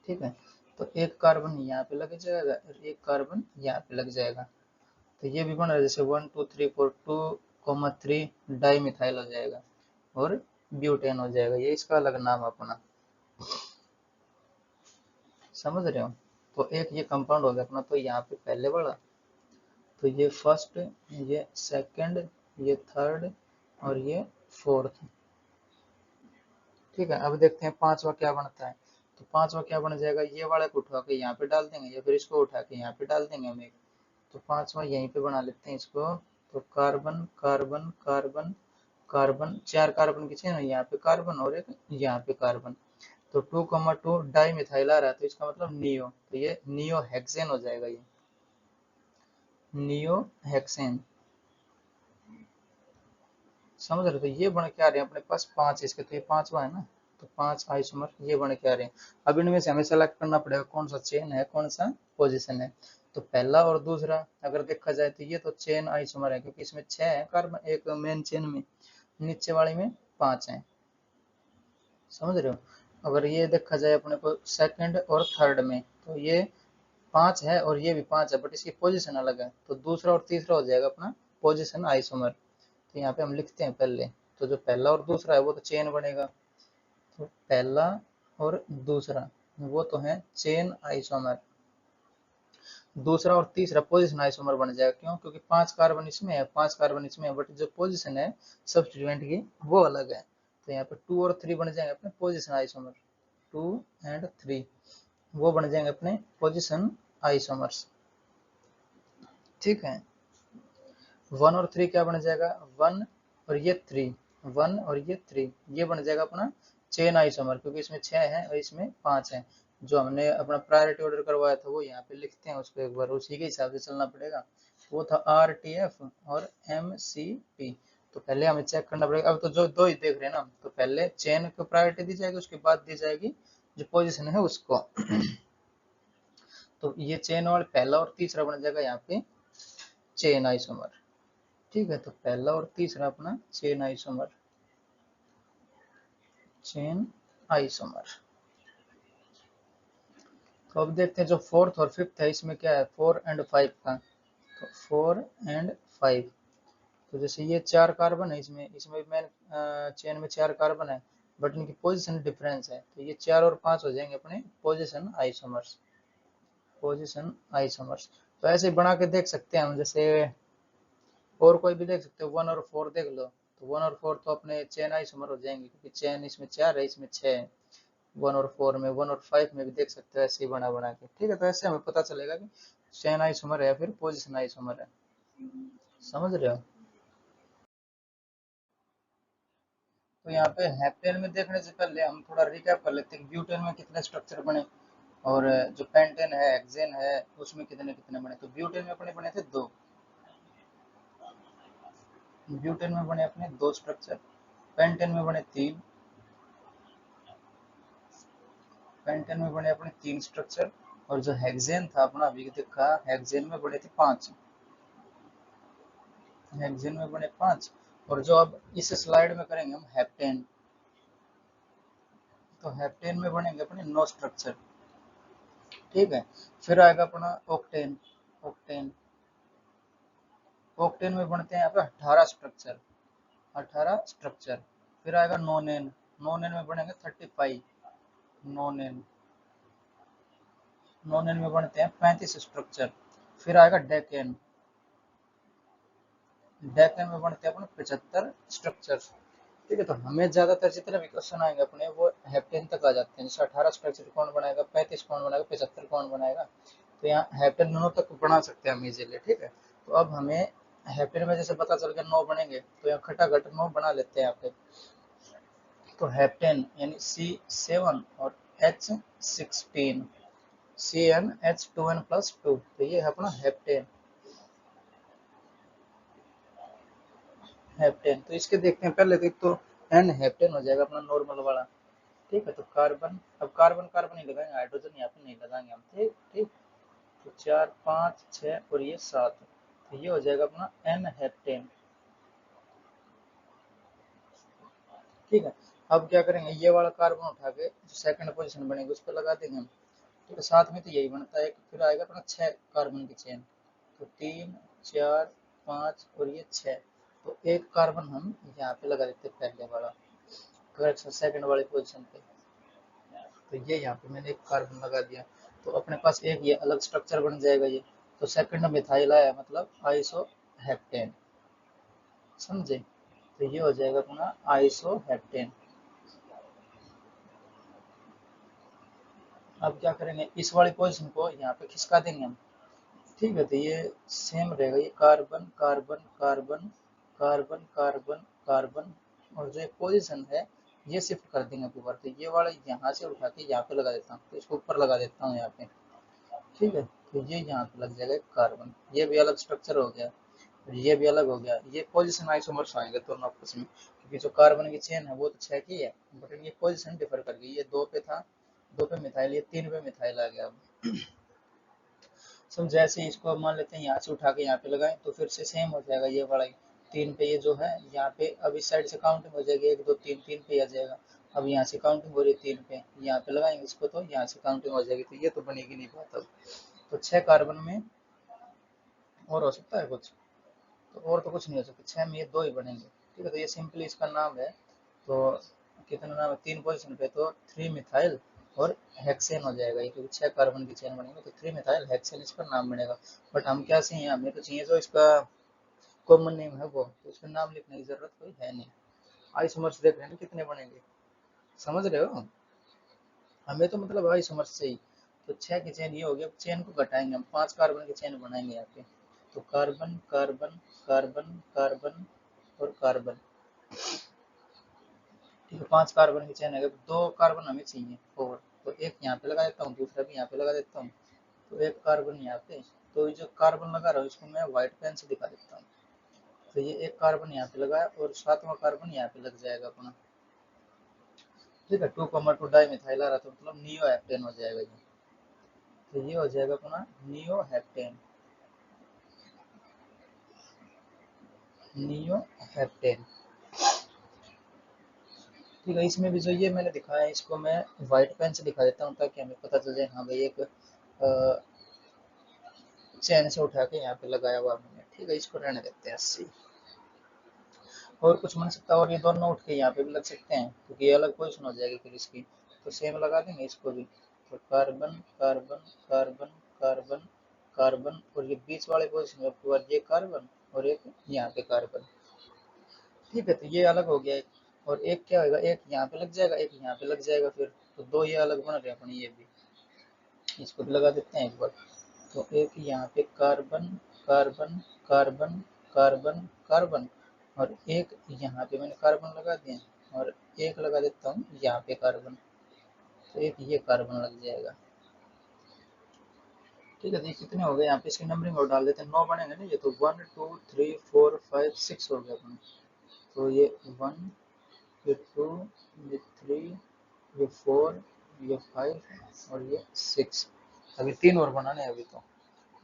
ठीक है, तो एक कार्बन यहाँ पे लग जाएगा और एक कार्बन यहाँ पे लग जाएगा। तो ये भी बन रहा है, जैसे 1 2 3 4 2,3 डाई मिथाइल हो जाएगा और ब्यूटेन हो जाएगा। ये इसका अलग नाम अपना, समझ रहे हो। तो एक ये कंपाउंड हो गया अपना। तो यहाँ पे पहले वाला, तो ये फर्स्ट, ये सेकंड, ये थर्ड और ये फोर्थ। ठीक है, अब देखते हैं पांचवा क्या बनता है। तो पांचवा क्या बन जाएगा, ये वाले को उठा के यहाँ पे डाल देंगे या फिर इसको उठा के यहाँ पे डाल देंगे हम एक। तो पांचवा यहीं पे बना लेते हैं इसको। तो carbon carbon carbon carbon, 4 carbon की चेन, यहाँ पे कार्बन और एक यहाँ पे कार्बन। तो 2,2 डाई मिथाइल आ रहा है, तो इसका मतलब नियो, तो ये नियो हेक्सेन हो जाएगा ये, नियो हेक्सेन। समझ रहे, तो ये बन के आ रहे हैं अपने पास 5 इसके, तो ये पांचवा है ना। तो 5 आइसोमर ये बन के आ रहे हैं। अब इनमें से हमें सेलेक्ट करना पड़ेगा कौन सा चेन है, कौन सा पोजीशन है। तो पहला और दूसरा अगर देखा जाए तो ये तो चेन आइसोमर है, क्योंकि इसमें 6 है कार्बन एक मेन चेन में, नीचे वाली में 5 है। समझ रहे हो। अगर ये देखा जाए अपने को सेकंड और थर्ड में, तो ये 5 है और ये भी 5 है, बट इसकी पोजीशन अलग है। तो दूसरा और तीसरा हो जाएगा अपना पोजीशन आइसोमर। तो यहाँ पे हम लिखते हैं पहले, तो जो पहला और दूसरा है वो तो चेन बनेगा। तो पहला और दूसरा वो तो है चेन आइसोमर। दूसरा और तीसरा पोजीशन आइसोमर बन जाएगा। क्यों, क्योंकि 5 कार्बन इसमें है, 5 कार्बन इसमें है, बट जो पोजीशन है सब्स्टिट्यूएंट की वो अलग है। तो यहाँ पे 2 और 3 बन जाएंगे अपने पोजीशन आइसोमर, 2 एंड 3 वो बन जाएंगे अपने पोजीशन आइसोमर्स। ठीक है, 1 और 3 क्या बन जाएगा, 1 और ये 3, 1 और ये 3 ये बन जाएगा अपना चेन आइसोमर, क्योंकि इसमें 6 है और इसमें 5 है। जो हमने अपना प्रायोरिटी ऑर्डर करवाया था वो यहाँ पे लिखते हैं उसको, एक बार उसी के हिसाब से चलना पड़ेगा। वो था RTF और MCP। तो पहले हमें चेक करना पड़ेगा, अब तो जो दो ही देख रहे हैं ना, तो पहले चेन को प्रायोरिटी दी जाएगी, उसके बाद दी जाएगी जो पोजीशन है उसको। तो ये चेन वाला पहला और तीसरा बन जाएगा यहाँ पे चेन आइसोमर। ठीक है, तो पहला और तीसरा अपना चेन आइसोमर, चेन आइसोमर। तो अब देखते हैं जो फोर्थ और फिफ्थ है इसमें क्या है, 4 एंड 5 का। तो 4 एंड 5, तो जैसे ये 4 कार्बन है, इसमें इसमें मेन चेन में 4 कार्बन है, बट इनकी पोजीशन डिफरेंस है, तो ये 4 और 5 हो जाएंगे अपने पोजीशन आइसोमर्स, पोजीशन आइसोमर्स। तो ऐसे बना के देख सकते हैं हम, जैसे और कोई भी देख सकते हो, 1 और 4 देख लो, तो 1 और 4 तो अपने चेन आइसोमर हो जाएंगे, क्योंकि चेन इसमें 4 है, इसमें 6 है। 1 और 4 में, 1 और 5 में भी देख सकते हो, ऐसे ही बना बना के। ठीक है, तो ऐसे हमें पता चलेगा कि चेन आइसोमर है या फिर पोजीशन आइसोमर है। समझ रहे हो? तो यहाँ पे हेप्टेन में देखने से पहले हम थोड़ा रिकैप कर लेते हैं, ब्यूटेन में कितने स्ट्रक्चर बने, और जो पेंटेन है, हेक्सेन है, उसमें कितने कितने बने। तो ब्यूटेन में अपने बने थे 2, ब्यूटेन में बने अपने 2 स्ट्रक्चर, पेंटेन में बने 3, पेंटेन में बने अपने 3 स्ट्रक्चर, और जो हेक्सेन था अपना अभी देखा, हेक्सेन में बने थे 5, हेक्सेन में बने 5। और जो अब इस स्लाइड में करेंगे हम हेप्टेन, तो हेप्टेन में बनेंगे अपने 9 स्ट्रक्चर। ठीक है, फिर आएगा अपना ऑक्टेन, ऑक्टेन, ऑक्टेन में बनते हैं यहाँ पे 18 स्ट्रक्चर, 18 स्ट्रक्चर। फिर आएगा नोनेन, नोनेन में बनेंगे 35, नोनेन, नोनेन में बनते हैं 35 स्ट्रक्चर। फिर आएगा डेकेन, डेकेन में बनते हैं अपने 75 स्ट्रक्चर। ठीक है, तो हमें ज्यादातर जितने भी क्वेश्चन आएंगे अपने वो हेप्टेन तक आ जाते हैं, जैसे 18 स्ट्रक्चर कौन बनाएगा, 35 कौन बनाएगा, 75 कौन बनाएगा। तो यहाँ हेप्टेन 9 तक बना सकते हैं हम इजीली। ठीक है, तो अब हमें हेप्टेन में जैसे पता चल गया 9 बनेंगे, तो यहाँ खटाखट 9 बना लेते हैं यहाँ पे। तो हेप्टेन यानी C7 और H16, CnH2n+2, तो ये है अपना हेप्टेन, हेप्टेन। तो इसके देखते हैं, पहले देख तो एन हेप्टेन हो जाएगा अपना नॉर्मल वाला। ठीक है, तो कार्बन, अब कार्बन कार्बन ही लगाएंगे, हाइड्रोजन यहाँ पे नहीं लगाएंगे हम। ठीक ठीक, तो 4 5 6 और ये 7, तो ये हो जाएगा अपना एन हेप्टेन। ठीक है, अब क्या करेंगे, ये वाला कार्बन उठा के जो सेकंड पोजीशन बनेगी उस पर लगा देंगे हम। तो साथ में तो यही बनता है, फिर आएगा अपना 6 कार्बन की चेन, तो 3 4 5 और ये 6, तो एक कार्बन हम यहाँ पे लगा देते हैं पहले वाला, करेक्ट, सेकंड वाली पोजीशन पे। तो ये यहाँ पे मैंने एक कार्बन लगा दिया, तो अपने पास एक ये अलग स्ट्रक्चर बन जाएगा ये। तो सेकंड मिथाइल आया, मतलब आइसो हेप्टेन। समझे? तो ये हो जाएगा अपना आइसो हेप्टेन। अब क्या करेंगे, इस वाली पोजीशन को यहाँ पे खिसका देंगे हम। ठीक है, तो ये सेम रहेगा, ये carbon carbon carbon carbon carbon carbon, और जो पोजीशन है ये शिफ्ट कर देंगे ऊपर। तो ये वाला यहाँ से उठा के यहाँ पे लगा देता हूँ, तो इसको ऊपर लगा देता हूँ यहाँ पे। ठीक है, तो ये यहाँ पे लग जाएगा कार्बन, ये भी अलग स्ट्रक्चर हो गया, और ये भी अलग हो गया। ये पोजीशन आइसोमर्स आएंगे दोनों आपस में, क्योंकि जो कार्बन की चेन है वो तो 6 की है, बट ये पोजीशन डिफर कर गई, ये 2 पे था, 2 पे मिथाइल, ये 3 पे मिथाइल आ गया। सब जैसे ही इसको मान लेते हैं यहाँ से उठा के यहाँ पे लगाएं, तो फिर से सेम हो जाएगा, ये वाला 3 पे ये जो है यहाँ पे, अब इस साइड से काउंटिंग हो जाएगी, 1 2 3, 3 पे आ जाएगा। अब यहाँ से काउंटिंग हो रही है 3 पे, यहाँ पे लगाएंगे इसको तो यहाँ से काउंटिंग हो जाएगी, तो ये तो बनेगी नहीं बात अब। तो 6 कार्बन में और हो सकता है कुछ, तो और तो कुछ नहीं हो सकता, 6 में ये 2 ही बनेंगे। ठीक है, तो ये सिंपली इसका नाम है। तो कितना नाम है, 3 पोजीशन पे, तो 3 मिथाइल और हेक्सेन हो जाएगा ये, क्योंकि 6 कार्बन की चेन बनेगी, तो 3 मिथाइल हेक्सेन इसका नाम बनेगा। बट हम क्या चाहिए, हमें तो चाहिए जो इसका कॉमन नेम है वो, तो इसका नाम लिखने की जरूरत कोई है नहीं। आइसोमर्स देख रहे हैं कितने बनेंगे, समझ रहे हो? हमें तो मतलब आइसोमर्स से ही, तो 6 की चेन ये हो गया, चेन को घटाएंगे हम, 5 कार्बन की चेन बनाएंगे यहाँ पे। तो कार्बन कार्बन कार्बन कार्बन और कार्बन। ठीक है, 5 कार्बन की चेन है, 2 कार्बन हमें चाहिए और, तो एक यहाँ पे लगा देता हूँ, दूसरा भी यहाँ पे लगा देता हूँ, तो एक कार्बन यहाँ पे। तो जो कार्बन लगा रहा हूँ इसको मैं व्हाइट पेन से दिखा देता हूँ। तो ये एक कार्बन यहाँ पे लगा है और सातवां कार्बन यहाँ पे लग जाएगा अपना। ठीक है, 2,2 डाई मिथाइल आ रहा था, मतलब नियो हेप्टेन हो जाएगा ये। तो ये हो जाएगा अपना नियो हेप्टेन, नियो हेप्टेन। ठीक है, इसमें भी जो ये मैंने दिखाया है इसको मैं व्हाइट पेन से दिखा देता हूँ ताकि हमें पता चल जाए हाँ भाई एक चैन से उठा के यहाँ पे लगाया हुआ हमने। ठीक है, इसको रहने देते हैं 80। और कुछ बन सकता है, और ये दोनों उठ के यहाँ पे भी लग सकते हैं क्योंकि ये अलग पोजिशन हो जाएगी फिर इसकी। तो सेम लगा देंगे इसको भी। तो carbon carbon carbon carbon carbon, और ये बीच वाले पोजिशन में आपके पास ये कार्बन और एक यहाँ पे कार्बन। ठीक है, तो ये अलग हो गया एक। और एक क्या होगा, एक यहाँ पे लग जाएगा, एक यहाँ पे लग जाएगा फिर। तो दो ये अलग बन रहे हैं अपने, ये भी इसको भी लगा देते हैं एक बार। तो एक यहाँ पे carbon carbon carbon carbon carbon, और एक यहाँ पे मैंने कार्बन लगा दिए, और एक लगा देता हूँ यहाँ पे कार्बन। तो एक ये कार्बन लग जाएगा। ठीक है, तो ये कितने हो गए यहाँ पे, इसकी नंबरिंग और डाल देते हैं, 9 बनेंगे ना ये। तो 1 2 3 4 5 6 हो गया अपने। तो ये 1, ये 2, ये 3, ये 4, ये 5 और ये 6। अभी 3 और बनाने हैं अभी तो।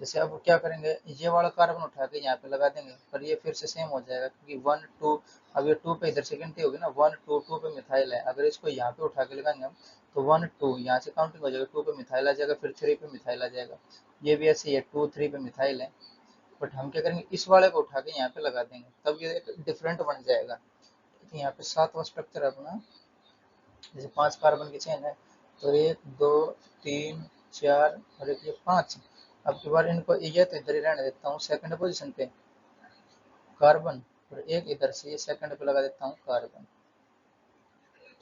जैसे अब क्या करेंगे, ये वाला कार्बन उठा के यहाँ पे लगा देंगे, पर ये फिर से सेम हो जाएगा क्योंकि 1 2, अब ये 2 पे इधर से गिनती होगी ना, 1 2 2 पे मिथाइल है। अगर इसको यहाँ पे उठा के लगाएंगे हम तो 1 2 यहाँ से काउंटिंग हो जाएगा, 2 पे मिथाइल आ जाएगा, फिर 3 पे मिथाइल आ जाएगा। ये भी ऐसे ही है, 2 3 पे मिथाइल है। बट हम क्या करेंगे, इस वाले को उठा के यहाँ पे लगा देंगे, तब ये एक डिफरेंट बन जाएगा। तो यहाँ पे 7वां स्ट्रक्चर अपना, जैसे 5 कार्बन की चेन है, तो 1 2 3 4 और एक ये 5। अब की बार इनको ये तो इधर ही रहने देता हूँ सेकंड पोजीशन पे कार्बन, और एक इधर से ये सेकंड पे लगा देता हूँ कार्बन।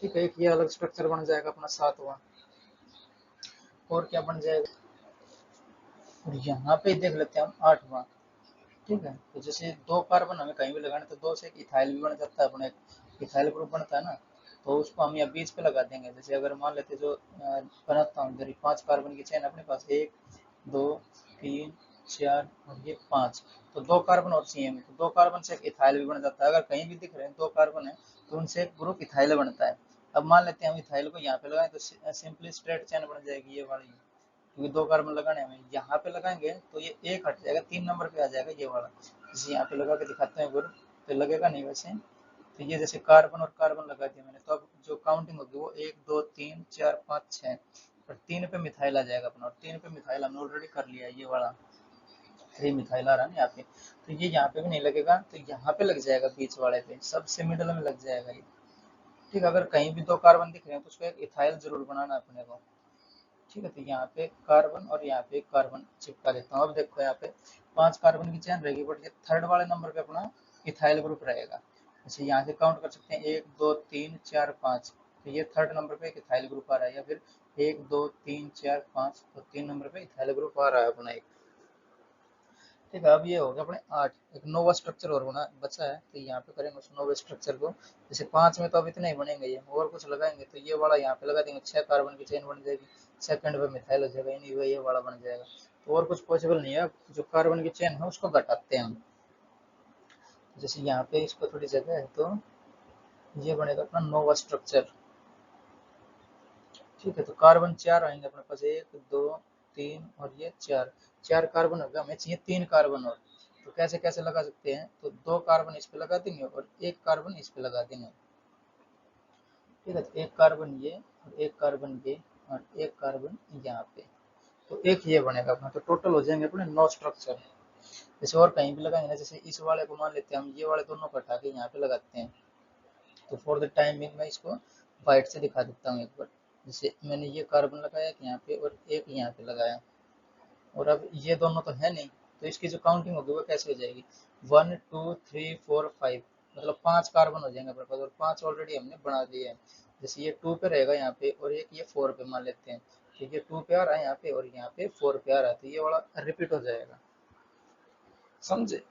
ठीक है, एक ये अलग स्ट्रक्चर बन जाएगा अपना 7वां। और क्या बन जाएगा, और यहाँ पे देख लेते हैं हम 8वां। ठीक है, तो जैसे 2 कार्बन हमें कहीं भी लगाना, तो 2 से एक इथाइल भी बन जाता है अपने, एक इथाइल ग्रुप बनता है ना। तो उसको हम यहाँ बीच पे लगा देंगे। जैसे अगर मान लेते जो बनाता हूँ इधर 5 कार्बन की चेन अपने पास, 1 2 3 4 और ये 5। तो 2 कार्बन और चाहिए हमें, तो 2 कार्बन से एक इथाइल भी बन जाता है। अगर कहीं भी दिख रहे हैं 2 कार्बन है तो उनसे एक ग्रुप इथाइल बनता है। अब मान लेते हैं हम इथाइल को यहाँ पे लगाएं तो सिंपली स्ट्रेट चेन बन जाएगी ये वाली, क्योंकि 2 कार्बन लगाने हमें। यहाँ पे लगाएंगे तो ये एक हट जाएगा, 3 नंबर पे आ जाएगा ये वाला। जैसे यहाँ पे लगा के दिखाते हैं ग्रुप, तो लगेगा नहीं वैसे। तो ये जैसे कार्बन और कार्बन लगा दिया मैंने, तो अब जो काउंटिंग होगी वो 1 2 3 4 5 6, और 3 पे मिथाइल आ जाएगा अपना, और 3 पे मिथाइल हमने ऑलरेडी कर लिया है, ये वाला 3 मिथाइल आ रहा है ना यहाँ पे। तो ये यहाँ पे भी नहीं लगेगा, तो यहाँ पे लग जाएगा बीच वाले पे, सबसे मिडल में लग जाएगा ये। ठीक है, अगर कहीं भी 2 कार्बन दिख रहे हैं तो उसको एक इथाइल जरूर बनाना है अपने को। ठीक है, तो यहाँ पे कार्बन और यहाँ पे कार्बन चिपका देता हूँ। अब देखो यहाँ पे 5 कार्बन की चेन रहेगी, बट ये थर्ड वाले नंबर पे अपना इथाइल ग्रुप रहेगा। जैसे यहाँ से काउंट कर सकते हैं 1 2 3 4 5, तो ये थर्ड नंबर पे एक इथाइल ग्रुप आ रहा है, या फिर 1 2 3 4 5, तो 3 नंबर पे इथाइल ग्रुप आ रहा है अपना एक। ठीक है, अब ये हो गया अपने 8। एक नोवा स्ट्रक्चर और बना बचा है, तो यहाँ पे करेंगे उस नोवा स्ट्रक्चर को। जैसे 5 में तो अब इतने ही बनेंगे, ये और कुछ लगाएंगे तो ये वाला यहाँ पे लगा देंगे, 6 कार्बन की चेन बन जाएगी, सेकंड पे मिथाइल हो जाएगा, यानी ये वाला बन जाएगा। तो और कुछ पॉसिबल नहीं है, जो कार्बन की चेन है उसको घटाते हैं हम। जैसे यहाँ पे इसको थोड़ी जगह है तो ये बनेगा अपना नोवा स्ट्रक्चर। ठीक है, तो कार्बन 4 आएंगे अपने पास, 1 2 3 और ये 4। 4 कार्बन हो गया, हमें चाहिए 3 कार्बन और। तो कैसे कैसे लगा सकते हैं, तो 2 कार्बन इस पे लगा देंगे और 1 कार्बन इस पे लगा देंगे। ठीक है, तो 1 कार्बन ये और 1 कार्बन ये और 1 कार्बन यहाँ पे, तो एक ये बनेगा अपना। तो टोटल हो जाएंगे अपने 9 स्ट्रक्चर। जैसे और कहीं भी लगाएंगे ना, जैसे इस वाले को मान लेते हैं हम, ये वाले दोनों को हटा के यहाँ पे लगाते हैं। तो फॉर द टाइम बिंग मैं इसको वाइट से दिखा देता हूँ एक बार। जैसे मैंने ये कार्बन लगाया एक यहाँ पे और एक यहाँ पे लगाया, और अब ये दोनों तो है नहीं, तो इसकी जो काउंटिंग होगी वो कैसे हो जाएगी, 1 2 3 4 5, मतलब 5 कार्बन हो जाएंगे अपने पास, और 5 ऑलरेडी हमने बना दिए हैं। जैसे ये 2 पे रहेगा यहाँ पे, और एक ये 4 पे मान लेते हैं। ठीक है, 2 पे आ रहा है यहाँ पे और यहाँ पे 4 पे आ रहा है, तो ये वाला रिपीट हो जाएगा, समझे।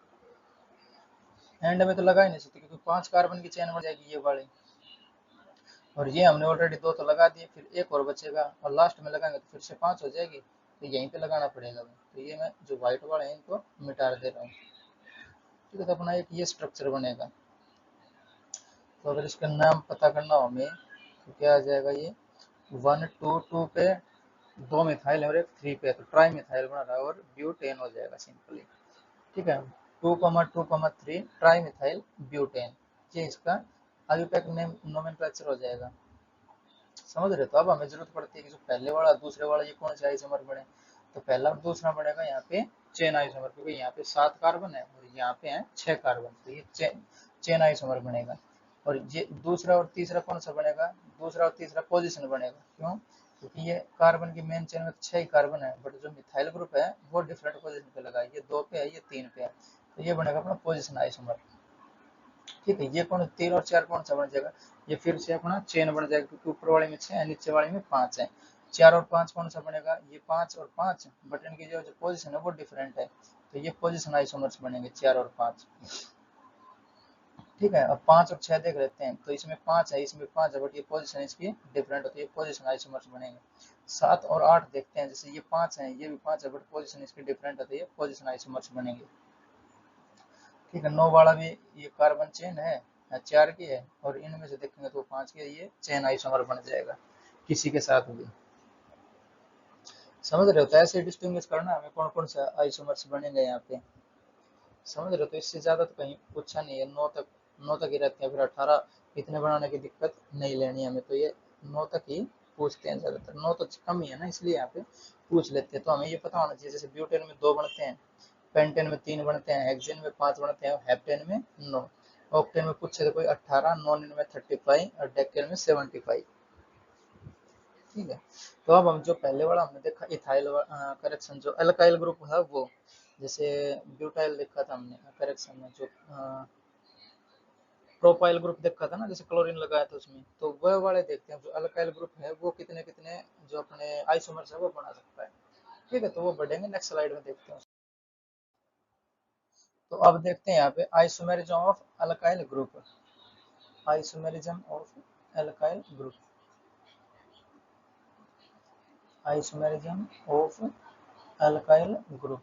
एंड में तो लगा ही नहीं सकते क्योंकि 5 कार्बन की चेन बन जाएगी ये वाली, और ये हमने ऑलरेडी दो तो लगा दिए, फिर एक और बचेगा और लास्ट में लगाएंगे तो फिर से 5 हो जाएगी, तो यहीं पे लगाना पड़ेगा। तो ये मैं जो व्हाइट वाला है इनको मिटा दे रहा हूँ। ठीक है, तो अपना एक ये स्ट्रक्चर बनेगा। तो अगर इसका नाम पता करना हो हमें तो क्या आ जाएगा, ये 1 2 2 पे 2 मिथाइल है और एक 3 पे, तो ट्राई मिथाइल बना रहा है और ब्यूटेन हो जाएगा सिंपली। ठीक है, 2,2,3 ट्राई मिथाइल ब्यूटेन, ये इसका आगे तक नेम नोमेनक्लेचर हो जाएगा। समझ रहे? तो अब हमें जरूरत पड़ती है कि जो पहले वाला दूसरे वाला ये कौन सा आइसोमर बने, तो पहला और दूसरा बनेगा यहाँ पे चेन आइसोमर, क्योंकि यहाँ पे 7 कार्बन है और यहाँ पे है 6 कार्बन, तो ये चेन आइसोमर बनेगा। और ये दूसरा और तीसरा कौन सा बनेगा, दूसरा और तीसरा पोजिशन बनेगा। क्यों? क्योंकि ये कार्बन की मेन चेन में 6 ही कार्बन है, बट जो मिथाइल ग्रुप है वो डिफरेंट पोजिशन पे लगा है, ये 2 पे है, ये 3 पे है, तो ये बनेगा अपना पोजिशन आइसोमर। ठीक है, ये कौन 3 और 4 कौन सा बन जाएगा, ये फिर से अपना चेन बन जाएगा, क्योंकि ऊपर वाले में 6 है, नीचे वाले में 5 है। 4 और 5 कौन सा बनेगा, ये 5 और 5, बट इनकी जो पोजीशन है वो डिफरेंट है, तो ये पोजीशन आइसोमर्स बनेंगे 4 और 5। ठीक है, अब 5 और 6 देख लेते हैं, तो इसमें 5 है, इसमें 5 है, बट ये पोजीशन इसकी डिफरेंट होती है, पोजीशन आइसोमर्स बनेंगे। 7 और 8 देखते हैं, जैसे ये 5 है, ये भी 5 है, बट पोजीशन इसकी डिफरेंट होती है, पोजीशन आइसोमर्स बनेंगे। ठीक है, 9 वाला भी ये कार्बन चेन है, 4 की है, और इनमें से देखेंगे तो 5 के, ये चेन आइसोमर बन जाएगा किसी के साथ भी। समझ रहे हो? तो ऐसे डिस्टिंग्विश करना हमें कौन कौन सा आइसोमर्स बनेंगे यहाँ पे। समझ रहे हो? तो इससे ज्यादा तो कहीं पूछा नहीं है, 9 तक ही रहते हैं, फिर 18 इतने बनाने की दिक्कत नहीं लेनी हमें, तो ये 9 तक ही पूछते हैं ज्यादातर, 9 तो कम ही है ना, इसलिए यहाँ पे पूछ लेते हैं। तो हमें ये पता होना चाहिए, जैसे ब्यूटेन में 2 बनते हैं, पेंटेन में 3 बनते हैं, हेक्सेन में 5 बनते हैं, हेप्टेन में 9, ऑक्टेन में पूछे तो कोई 18, नॉन में 35 और डेकेन में 75। ठीक है, तो अब हम जो पहले वाला हमने देखा इथाइल करेक्शन, जो अल्काइल ग्रुप है वो, जैसे ब्यूटाइल देखा था हमने करेक्शन में, जो प्रोपाइल ग्रुप देखा था ना, जैसे क्लोरीन लगाया था उसमें, तो वह वाले देखते हैं जो अल्काइल ग्रुप है वो कितने कितने जो अपने आइसोमर्स है वो बना सकता है। ठीक है, तो वो बढ़ेंगे नेक्स्ट स्लाइड में देखते हैं। तो अब देखते हैं यहाँ पे isomerism of alkyl group, isomerism of alkyl group, isomerism of alkyl group,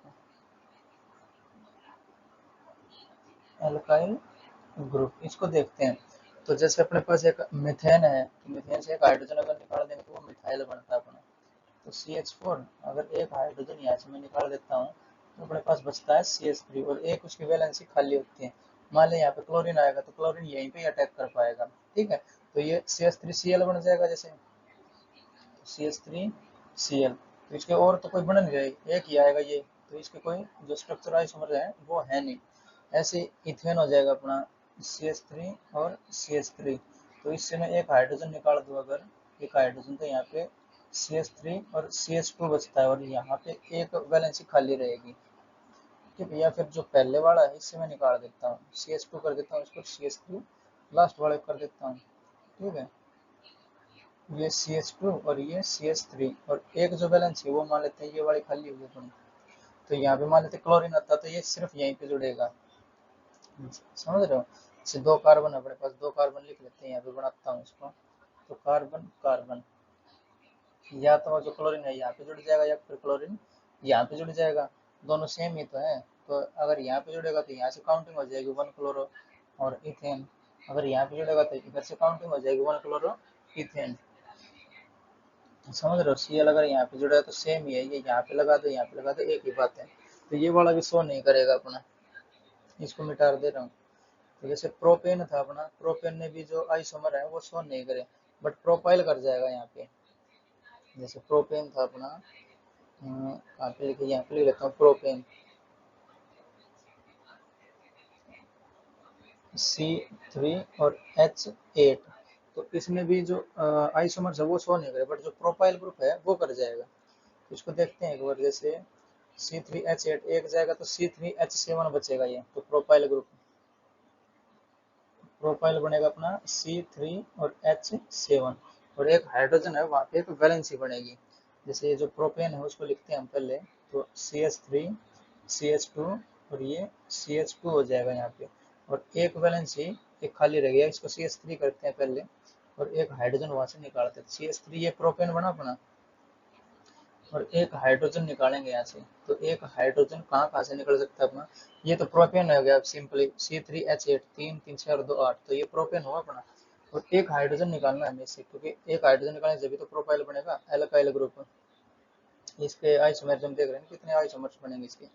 alkyl group, इसको देखते हैं। तो जैसे अपने पास एक मीथेन है, तो मीथेन से एक हाइड्रोजन अगर निकाल देंगे तो वो मिथाइल बनता है अपना, तो CH4, अगर एक हाइड्रोजन यहाँ से मैं निकाल देता हूँ तो अपने पास बचता है CH3, और एक उसकी वैलेंसी खाली होती है। मान लें यहाँ पे क्लोरीन आएगा तो क्लोरीन यहीं पे अटैक कर पाएगा। ठीक है, तो ये CH3Cl बन जाएगा, जैसे CH3Cl, तो इसके और तो कोई बन नहीं रही, एक ही आएगा ये, तो इसके कोई जो स्ट्रक्चर आइसोमर है वो है नहीं। ऐसे इथेन हो जाएगा अपना CH3 और CH3, तो इससे मैं एक हाइड्रोजन निकाल दूँ अगर, एक हाइड्रोजन, तो यहाँ पे CH3 और CH2 बचता है, और यहाँ पे एक वैलेंसी खाली रहेगी। ठीक है, या फिर जो पहले वाला है इससे मैं निकाल देता हूँ, CH2 कर देता हूँ इसको, CH2 लास्ट वाले कर देता हूँ। ठीक है, ये CH2 और ये CH3, और एक जो बैलेंस है वो मान लेते हैं ये वाली खाली हुई अपनी, तो यहाँ पे मान लेते हैं क्लोरीन आता, तो ये सिर्फ यहीं पे जुड़ेगा। समझ रहे हो? जैसे 2 कार्बन है अपने पास, 2 कार्बन लिख लेते हैं, यहाँ पे बनाता हूँ इसको, तो कार्बन कार्बन, या तो जो क्लोरीन है यहाँ पे जुड़ जाएगा, या फिर क्लोरीन यहाँ पे जुड़ जाएगा, दोनों सेम ही तो है। तो अगर यहाँ पे जुड़ेगा तो यहाँ से काउंटिंग हो जाएगी 1 क्लोरो और इथेन, अगर यहाँ पे जुड़ेगा तो इधर से काउंटिंग हो जाएगी 1 क्लोरो इथेन। समझ रहे हो? Cl अगर यहाँ पे जुड़ा है तो सेम ही है, ये यहाँ पे लगा दो, यहाँ पे लगा दो, एक ही बात है। तो ये वाला भी शो नहीं करेगा अपना, इसको मिटा दे रहा हूँ। तो जैसे प्रोपेन था अपना, प्रोपेन ने भी जो आइसोमर है वो शो नहीं करे, बट प्रोपाइल कर जाएगा यहाँ पे। जैसे प्रोपेन था अपना, कहाँ पे लिखे, यहाँ पे लिख लेता हूँ प्रोपेन, C3 और H8, तो इसमें भी जो आइसोमर्स है वो शो नहीं करे, बट जो प्रोपाइल ग्रुप है वो कर जाएगा। तो इसको देखते हैं एक बार, जैसे C3H8 एक जाएगा तो C3H7 बचेगा, ये तो प्रोपाइल ग्रुप, प्रोपाइल बनेगा अपना C3 और H7, और एक हाइड्रोजन है वहाँ पे एक वैलेंसी बनेगी। जैसे ये जो प्रोपेन है उसको लिखते हैं हम पहले, तो CH3 CH2 और ये CH2 हो जाएगा यहाँ पे, और एक वैलेंसी एक खाली रह गया, इसको CH3 करते हैं पहले, और एक हाइड्रोजन वहां से निकालते हैं। CH3 ये प्रोपेन बना अपना, और एक हाइड्रोजन निकालेंगे यहाँ से, तो एक हाइड्रोजन कहाँ कहाँ से निकल सकता है अपना, ये तो प्रोपेन हो गया सिंपली, C3H8, 3 3 4 2 8, तो ये प्रोपेन हुआ अपना। और एक हाइड्रोजन निकालना है हमें इससे, क्योंकि एक हाइड्रोजन निकालने जब भी तो प्रोपाइल बनेगा, एल्काइल ग्रुप। इसके आइसोमर्स हम देख रहे हैं कितने आइसोमर्स बनेंगे इसके।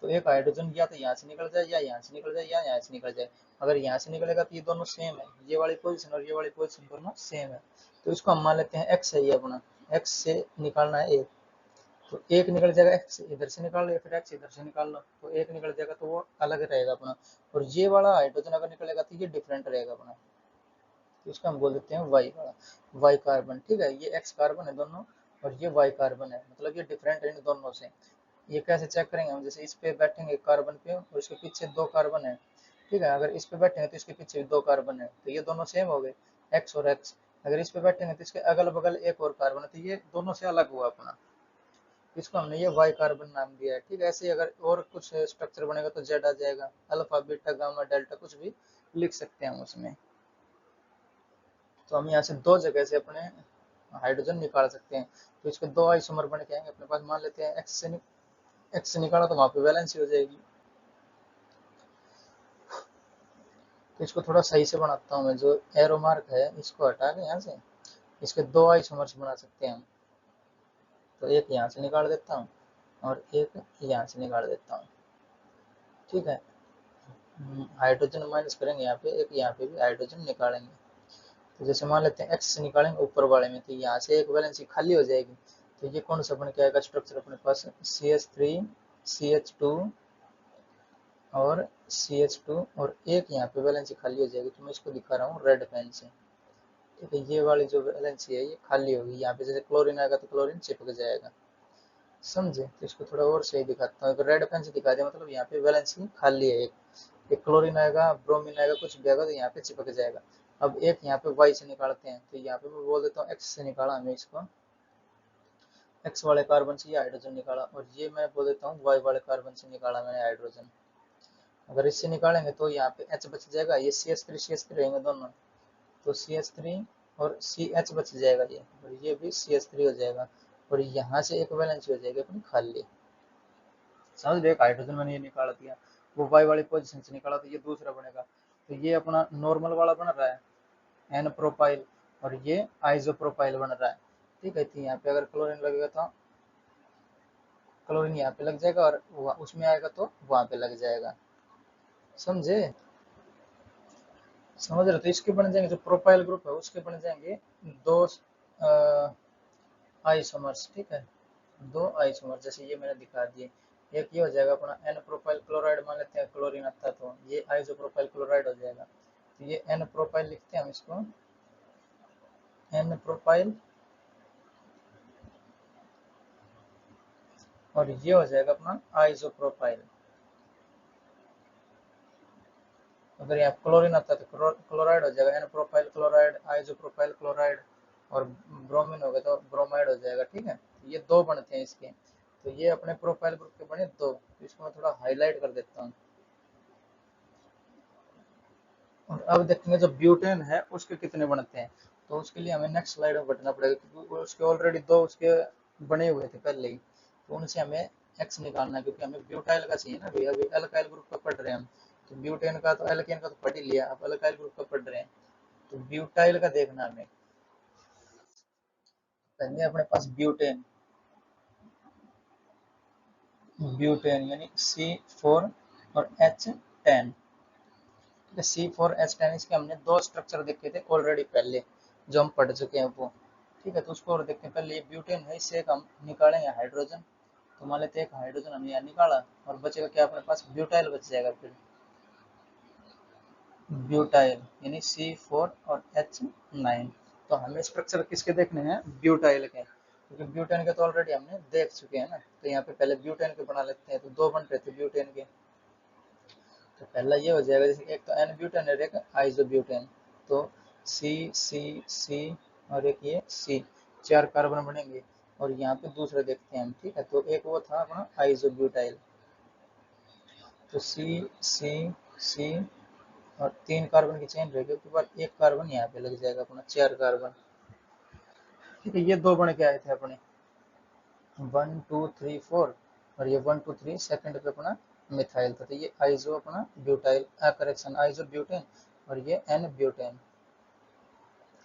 तो एक हाइड्रोजन या तो यहाँ से निकल जाए, या यहाँ से निकल जाए, या यहाँ से निकल जाए। अगर यहाँ से निकलेगा तो ये दोनों सेम है, ये वाली पोजीशन और ये वाली पोजीशन दोनों सेम है। तो इसको हम मान लेते हैं एक्स है ये अपना, एक्स से निकालना है एक, तो एक निकल जाएगा, एक्स इधर से निकाल लो, फिर एक्स इधर से निकाल लो, तो एक निकल जाएगा, तो वो अलग रहेगा अपना। और ये वाला हाइड्रोजन अगर निकलेगा तो ये डिफरेंट रहेगा अपना, तो इसको हम बोल देते हैं वाई वाला, वाई कार्बन। ठीक है, ये एक्स कार्बन है दोनों, और ये वाई कार्बन है, मतलब ये डिफरेंट है इन दोनों से। ये कैसे चेक करेंगे हम, जैसे इस पे बैठेंगे कार्बन पे और इसके पीछे दो कार्बन है, ठीक है, अगर इस पे बैठेंगे तो इसके पीछे भी दो कार्बन है, तो ये दोनों सेम हो गए, एक्स और एक्स। अगर इस पे बैठेंगे तो इसके अगल बगल एक और कार्बन है, तो ये दोनों से अलग हुआ अपना, इसको हमने ये वाई कार्बन नाम दिया है। ठीक है, ऐसे ही अगर और कुछ स्ट्रक्चर बनेगा तो जेड आ जाएगा, अल्फा बीटा गामा डेल्टा कुछ भी लिख सकते हैं हम उसमें। तो हम यहाँ से दो जगह से अपने हाइड्रोजन निकाल सकते हैं। तो इसके दो आइसोमर बन के आएंगे अपने पास, मान लेते हैं एक्स से निकाला तो वहां पे वैलेंसी हो जाएगी। तो इसको थोड़ा सही से बनाता हूँ मैं, जो एरो मार्क है इसको हटा के यहाँ से इसके दो आइसोमर्स बना सकते हैं हम। तो एक यहाँ से निकाल देता हूँ और एक यहाँ से निकाल देता हूँ। ठीक है, हाइड्रोजन माइनस करेंगे यहाँ पे, एक यहाँ पे भी हाइड्रोजन निकालेंगे। तो जैसे मान लेते हैं एक्स से निकालेंगे ऊपर वाले में, तो यहाँ से एक वैलेंसी खाली हो जाएगी। तो ये कौन सा बन के आएगा स्ट्रक्चर अपने पास, CH3 CH2 और CH2, और एक यहाँ पे वैलेंसी खाली हो जाएगी। तो मैं इसको दिखा रहा हूँ रेड पेन से। ठीक है, ये वाली जो वैलेंसी है ये खाली होगी, यहाँ पे जैसे क्लोरीन आएगा तो क्लोरीन चिपक जाएगा, समझे। तो इसको थोड़ा और सही दिखाता हूँ, रेड पेन से दिखा दिया, मतलब यहाँ पे वैलेंसी खाली है एक क्लोरीन आएगा, ब्रोमीन आएगा, कुछ भी आएगा तो यहाँ पे चिपक जाएगा। अब एक यहाँ पे वाई से निकालते हैं, तो यहाँ पे मैं बोल देता हूँ एक्स से निकाला हमने इसको, एक्स वाले कार्बन से ये हाइड्रोजन निकाला, और ये मैं बोल देता हूँ वाई वाले कार्बन से निकाला मैंने हाइड्रोजन। अगर इससे निकालेंगे तो यहाँ पे एच बच जाएगा, ये CH3 रहेंगे दोनों, तो CH3 और CH बच जाएगा ये, और ये भी CH3 हो जाएगा, और यहाँ से एक वैलेंसी हो जाएगी अपनी खाली। समझ रहे, एक हाइड्रोजन मैंने ये निकाल दिया, वो वाई वाली पोजीशन से निकाला, तो ये दूसरा बनेगा। तो ये अपना नॉर्मल वाला बन रहा है एन प्रोपाइल, और ये आइसो प्रोपाइल बन रहा है। ठीक है, तो यहाँ पे अगर क्लोरीन लगेगा तो क्लोरीन यहाँ पे लग जाएगा, और उसमें आएगा तो वहां पे लग जाएगा, समझे। समझ रहे, तो इसके बन जाएंगे, जो प्रोपाइल ग्रुप है उसके बन जाएंगे दो आइसोमर्स। ठीक है, दो आइसोमर जैसे ये मैंने दिखा दिए। एक ये हो जाएगा अपना एन प्रोपाइल क्लोराइड, मान लेते हैं क्लोरीन आता है तो ये आइसो प्रोपाइल क्लोराइड हो जाएगा। तो ये एन प्रोपाइल लिखते हैं हम इसको, एन प्रोपाइल, और ये हो जाएगा अपना आइसो प्रोपाइल। अगर यहाँ क्लोरीन आता है तो क्लोराइड हो जाएगा, n propyl chloride, isopropyl chloride, और ब्रोमीन हो गया तो ब्रोमाइड हो जाएगा। ठीक है, ये दो बनते हैं इसके, तो ये अपने प्रोपाइल ग्रुप के बने दो। तो इसको मैं थोड़ा हाईलाइट कर देता हूँ। और अब देखेंगे जो ब्यूटेन है उसके कितने बनते हैं, तो उसके लिए हमें नेक्स्ट स्लाइड में बढ़ना पड़ेगा, क्योंकि उसके ऑलरेडी दो उसके बने हुए थे पहले ही, तो उनसे हमें एक्स निकालना है, क्योंकि हमें ब्यूटाइल का चाहिए ना, अभी अभी अल्काइल ग्रुप का पढ़ रहे हैं हम। तो ब्यूटेन का तो एल्केन का तो पढ़ ही लिया, अब अल्काइल ग्रुप का पढ़ रहे हैं, तो ब्यूटाइल का देखना हमें। पहले अपने पास ब्यूटेन, ब्यूटेन यानी C4 और H10। C4H10, इसके हमने दो स्ट्रक्चर देखे थे ऑलरेडी पहले, जो हम पढ़ चुके हैं वो। ठीक है, तो उसको और देखते हैं। पहले ये ब्यूटेन है, इससे एक हम निकालेंगे हाइड्रोजन, तो मान लेते हैं एक हाइड्रोजन हमने यहाँ निकाला, और बचेगा क्या अपने पास, ब्यूटाइल बच जाएगा। फिर ब्यूटाइल यानी C4 और H9। तो हमें स्ट्रक्चर किसके देखने हैं, ब्यूटाइल के, क्योंकि ब्यूटेन के तो ऑलरेडी हमने देख चुके हैं ना। तो यहाँ पे पहले ब्यूटेन के बना लेते हैं, तो दो बन रहे थे ब्यूटेन के। तो पहला ये हो जाएगा, जैसे एक तो एन ब्यूटेन है, एक आइसो ब्यूटेन, तो सी सी सी और एक ये सी, चार कार्बन बनेंगे। और यहाँ पे दूसरा देखते हैं हम। ठीक है, तो एक वो था अपना आइसो ब्यूटाइल, तो सी सी सी और 3 कार्बन की चेन रहेगी, उसके बाद एक कार्बन यहाँ पे लग जाएगा अपना, 4 कार्बन। ठीक है, ये 2 बन के आए थे अपने 1 2 3 4, और ये 1 2 3 सेकंड पे अपना मिथाइल था, तो ये आइसो अपना ब्यूटाइल करेक्शन आइसो ब्यूटेन, और ये एन ब्यूटेन,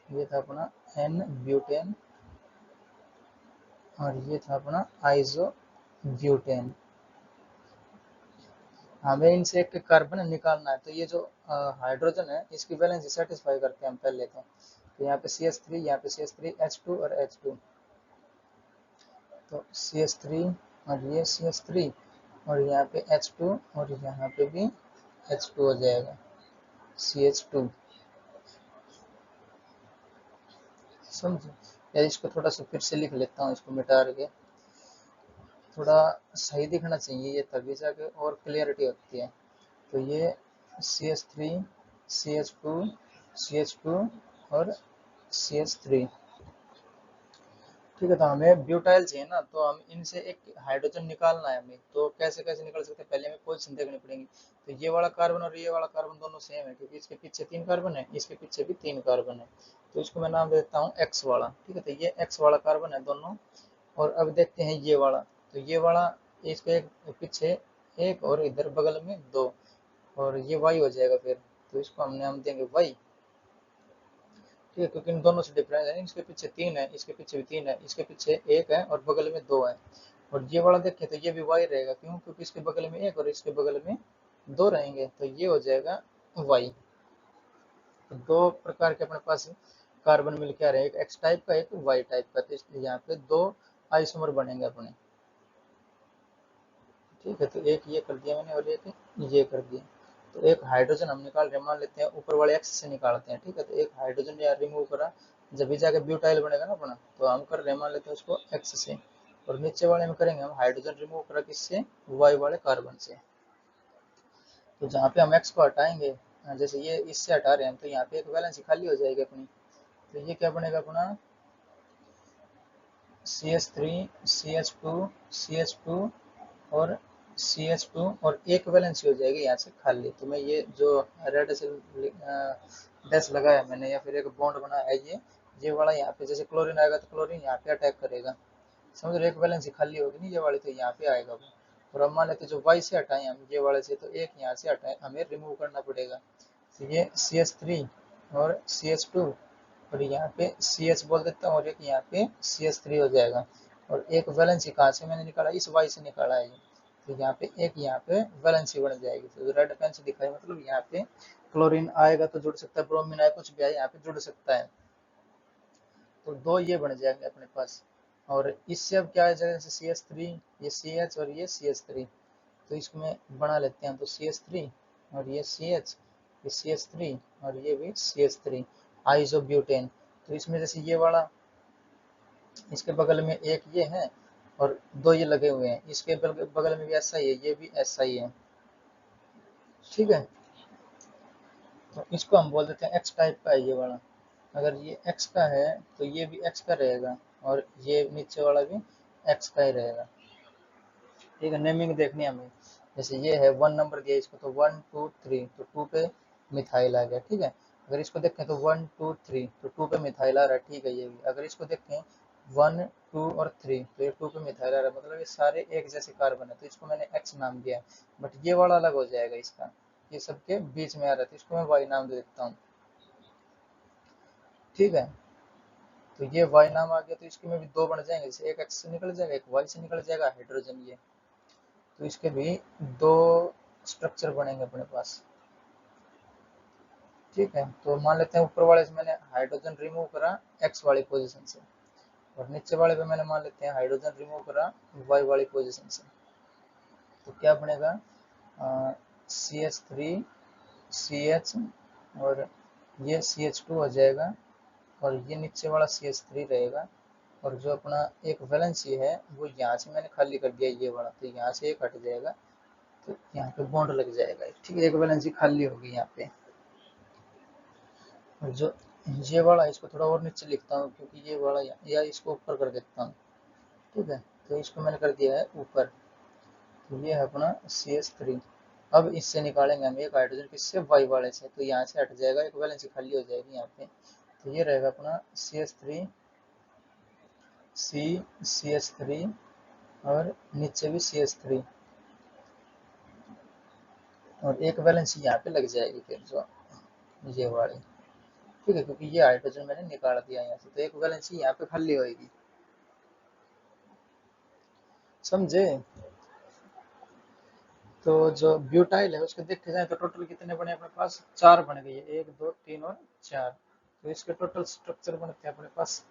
ये था अपना एन ब्यूटेन, और ये था अपना आइसो ब्यूटेन। हमें इनसे एक कार्बन निकालना है, तो ये जो हाइड्रोजन है इसकी वैलेंसी सेटिस्फाई करते हैं हम पहले तो यहाँ पे CH3, यहाँ पे CH3 H2 और H2, तो CH3 और ये CH3, और यहाँ पे H2, और यहाँ पे भी H2 हो जाएगा, CH2। समझे? यार इसको थोड़ा सा फिर से लिख लेता हूँ, इसको मिटा के, थोड़ा सही दिखना चाहिए ये, तभी जाके और क्लियरिटी होती है। तो ये CH3 CH2 CH2 और CH3। ठीक है, तो हमें ब्यूटाइल चाहिए ना, तो हम इनसे एक हाइड्रोजन निकालना है हमें, तो कैसे कैसे निकल सकते हैं, पहले हमें पोजीशन देखनी पड़ेगी। तो ये वाला कार्बन और ये वाला कार्बन दोनों सेम है, क्योंकि इसके पीछे 3 कार्बन है, इसके पीछे भी 3 कार्बन है, तो इसको मैं नाम देता हूँ एक्स वाला। ठीक है, तो ये एक्स वाला कार्बन है दोनों। और अब देखते हैं ये वाला, तो ये वाला इसके एक पीछे एक और इधर बगल में 2, और ये वाई हो जाएगा फिर, तो इसको हमने हम देंगे वाई। ठीक है, क्योंकि इन दोनों से डिफरेंस है, इसके पीछे 3 है, इसके पीछे भी 3 है, इसके पीछे 1 है और बगल में 2 है। और ये वाला देखें तो ये भी वाई रहेगा, क्यों? क्योंकि इसके बगल में 1 और इसके बगल में 2 रहेंगे, तो ये हो जाएगा वाई। तो 2 प्रकार के अपने पास कार्बन मिल के आ रहे हैं, एक एक्स टाइप का एक वाई टाइप का, तो इसलिए यहाँ पे 2 आइसोमर बनेंगे अपने। ठीक है, तो एक ये कर दिया मैंने और एक ये कर दिया। तो एक हाइड्रोजन हम निकाल रहे हैं, मान लेते हैं ऊपर वाले एक्स से निकालते हैं। ठीक है, तो एक हाइड्रोजन यार रिमूव करा, जब भी जाके ब्यूटाइल बनेगा ना अपना, तो हम कर रहे हैं मान लेते हैं उसको एक्स से, और नीचे वाले में करेंगे हम हाइड्रोजन रिमूव करा किससे, वाई वाले कार्बन से। तो जहाँ पे हम एक्स को हटाएंगे, जैसे ये इससे हटा रहे हैं हम, तो यहाँ पे एक वैलेंसी खाली हो जाएगी अपनी, तो ये क्या बनेगा अपना CH3 CH2 CH2 और CH2, और एक वैलेंसी हो जाएगी यहाँ से खाली। तो मैं ये जो रेड से डैश लगाया मैंने, या फिर एक बॉन्ड बनाया है, ये वाला यहाँ पे जैसे क्लोरीन आएगा तो क्लोरीन यहाँ पे अटैक करेगा, समझ रहे? एक वैलेंसी खाली होगी नहीं ये वाली, तो यहाँ पे आएगा वो। और अब मान लेते जो वाई से हटाए हम ये वाले से, तो एक यहाँ से हटाए हमें रिमूव करना पड़ेगा, तो ये CH3 और CH2, और यहाँ पे CH बोल देता हूँ, और एक यहाँ पे CH3 हो जाएगा। और एक वैलेंसी कहाँ से मैंने निकाला, इस वाई से निकाला है, तो यहाँ पे एक यहाँ पे वैलेंसी बन जाएगी। तो रेड पेन से दिखाई, मतलब यहाँ पे क्लोरीन आएगा तो जुड़ सकता है, ब्रोमीन आए कुछ भी आए यहाँ पे जुड़ सकता है, तो 2 ये बन जाएंगे अपने पास। और इससे अब क्या है, जैसे CH3, ये CH और ये CH3, तो इसको मैं बना लेते हैं, तो CH3 और ये CH, ये CH3 और ये भी CH3 आइसोब्यूटेन। तो इसमें जैसे ये वाला, इसके बगल में एक ये है और 2 ये लगे हुए हैं, इसके बगल में भी ऐसा ही है, ये भी ऐसा ही है। ठीक है, तो इसको हम बोल देते हैं एक्स टाइप का है ये वाला। अगर ये एक्स का है तो ये भी एक्स का रहेगा, और ये नीचे वाला भी एक्स का ही रहेगा। ठीक है, नेमिंग देखनी है हमें, जैसे ये है 1 नंबर दिया इसको, तो 1 2 3, तो 2 पे मिथाइल आ गया। ठीक है, अगर इसको देखें तो 1 2 3, तो 2 पे मिथाइल आ रहा है। ठीक है, ये भी अगर इसको देखें 1 2 और 3, तो ये 2 पे मिथाइल आ रहा है, मतलब ये सारे एक जैसे कार्बन है, तो इसको मैंने एक्स नाम दिया। बट ये वाला अलग हो जाएगा इसका, ये सबके बीच में आ रहा है, तो इसको मैं वाई नाम दे देता हूँ। ठीक है, तो ये वाई नाम आ गया, तो इसके में भी 2 बन जाएंगे, जैसे एक एक्स से निकल जाएगा, एक वाई से निकल जाएगा हाइड्रोजन ये, तो इसके भी 2 स्ट्रक्चर बनेंगे अपने पास। ठीक है, तो मान लेते हैं ऊपर वाले से मैंने हाइड्रोजन रिमूव करा एक्स वाली पोजीशन से, और नीचे वाले पे मैंने मान लेते हैं हाइड्रोजन रिमूव करा वाई वाली पोजीशन से, तो क्या बनेगा CH3 CH, और ये CH2 हो जाएगा, और ये नीचे वाला CH3 रहेगा, और जो अपना एक वैलेंसी है वो यहाँ से मैंने खाली कर दिया ये वाला, तो यहाँ से एक हट जाएगा, तो यहाँ पे बॉन्ड लग जाएगा। ठीक है, एक वैलेंसी खाली होगी यहाँ पे। और जो ये वाला, इसको थोड़ा और नीचे लिखता हूँ, क्योंकि ये वाला या इसको ऊपर कर देता हूँ। ठीक है, तो इसको मैंने कर दिया है ऊपर, तो ये है अपना CH3, अब इससे निकालेंगे हम एक हाइड्रोजन किससे, वाई वाले से, तो यहाँ से हट जाएगा, एक वैलेंसी खाली हो जाएगी यहाँ पे। तो ये रहेगा अपना CH3 CH3 और नीचे भी CH3 और एक वैलेंसी यहाँ पे लग जाएगी फिर जो ये वाली, ठीक है, क्योंकि ये हाइड्रोजन मैंने निकाल दिया यहाँ से, तो एक वैलेंसी यहाँ पे खाली होगी, समझे। तो जो ब्यूटाइल है उसके देखे जाए तो टोटल कितने बने अपने पास, 4 बन गए, 1 2 3 और 4। तो इसके टोटल स्ट्रक्चर बनते हैं अपने पास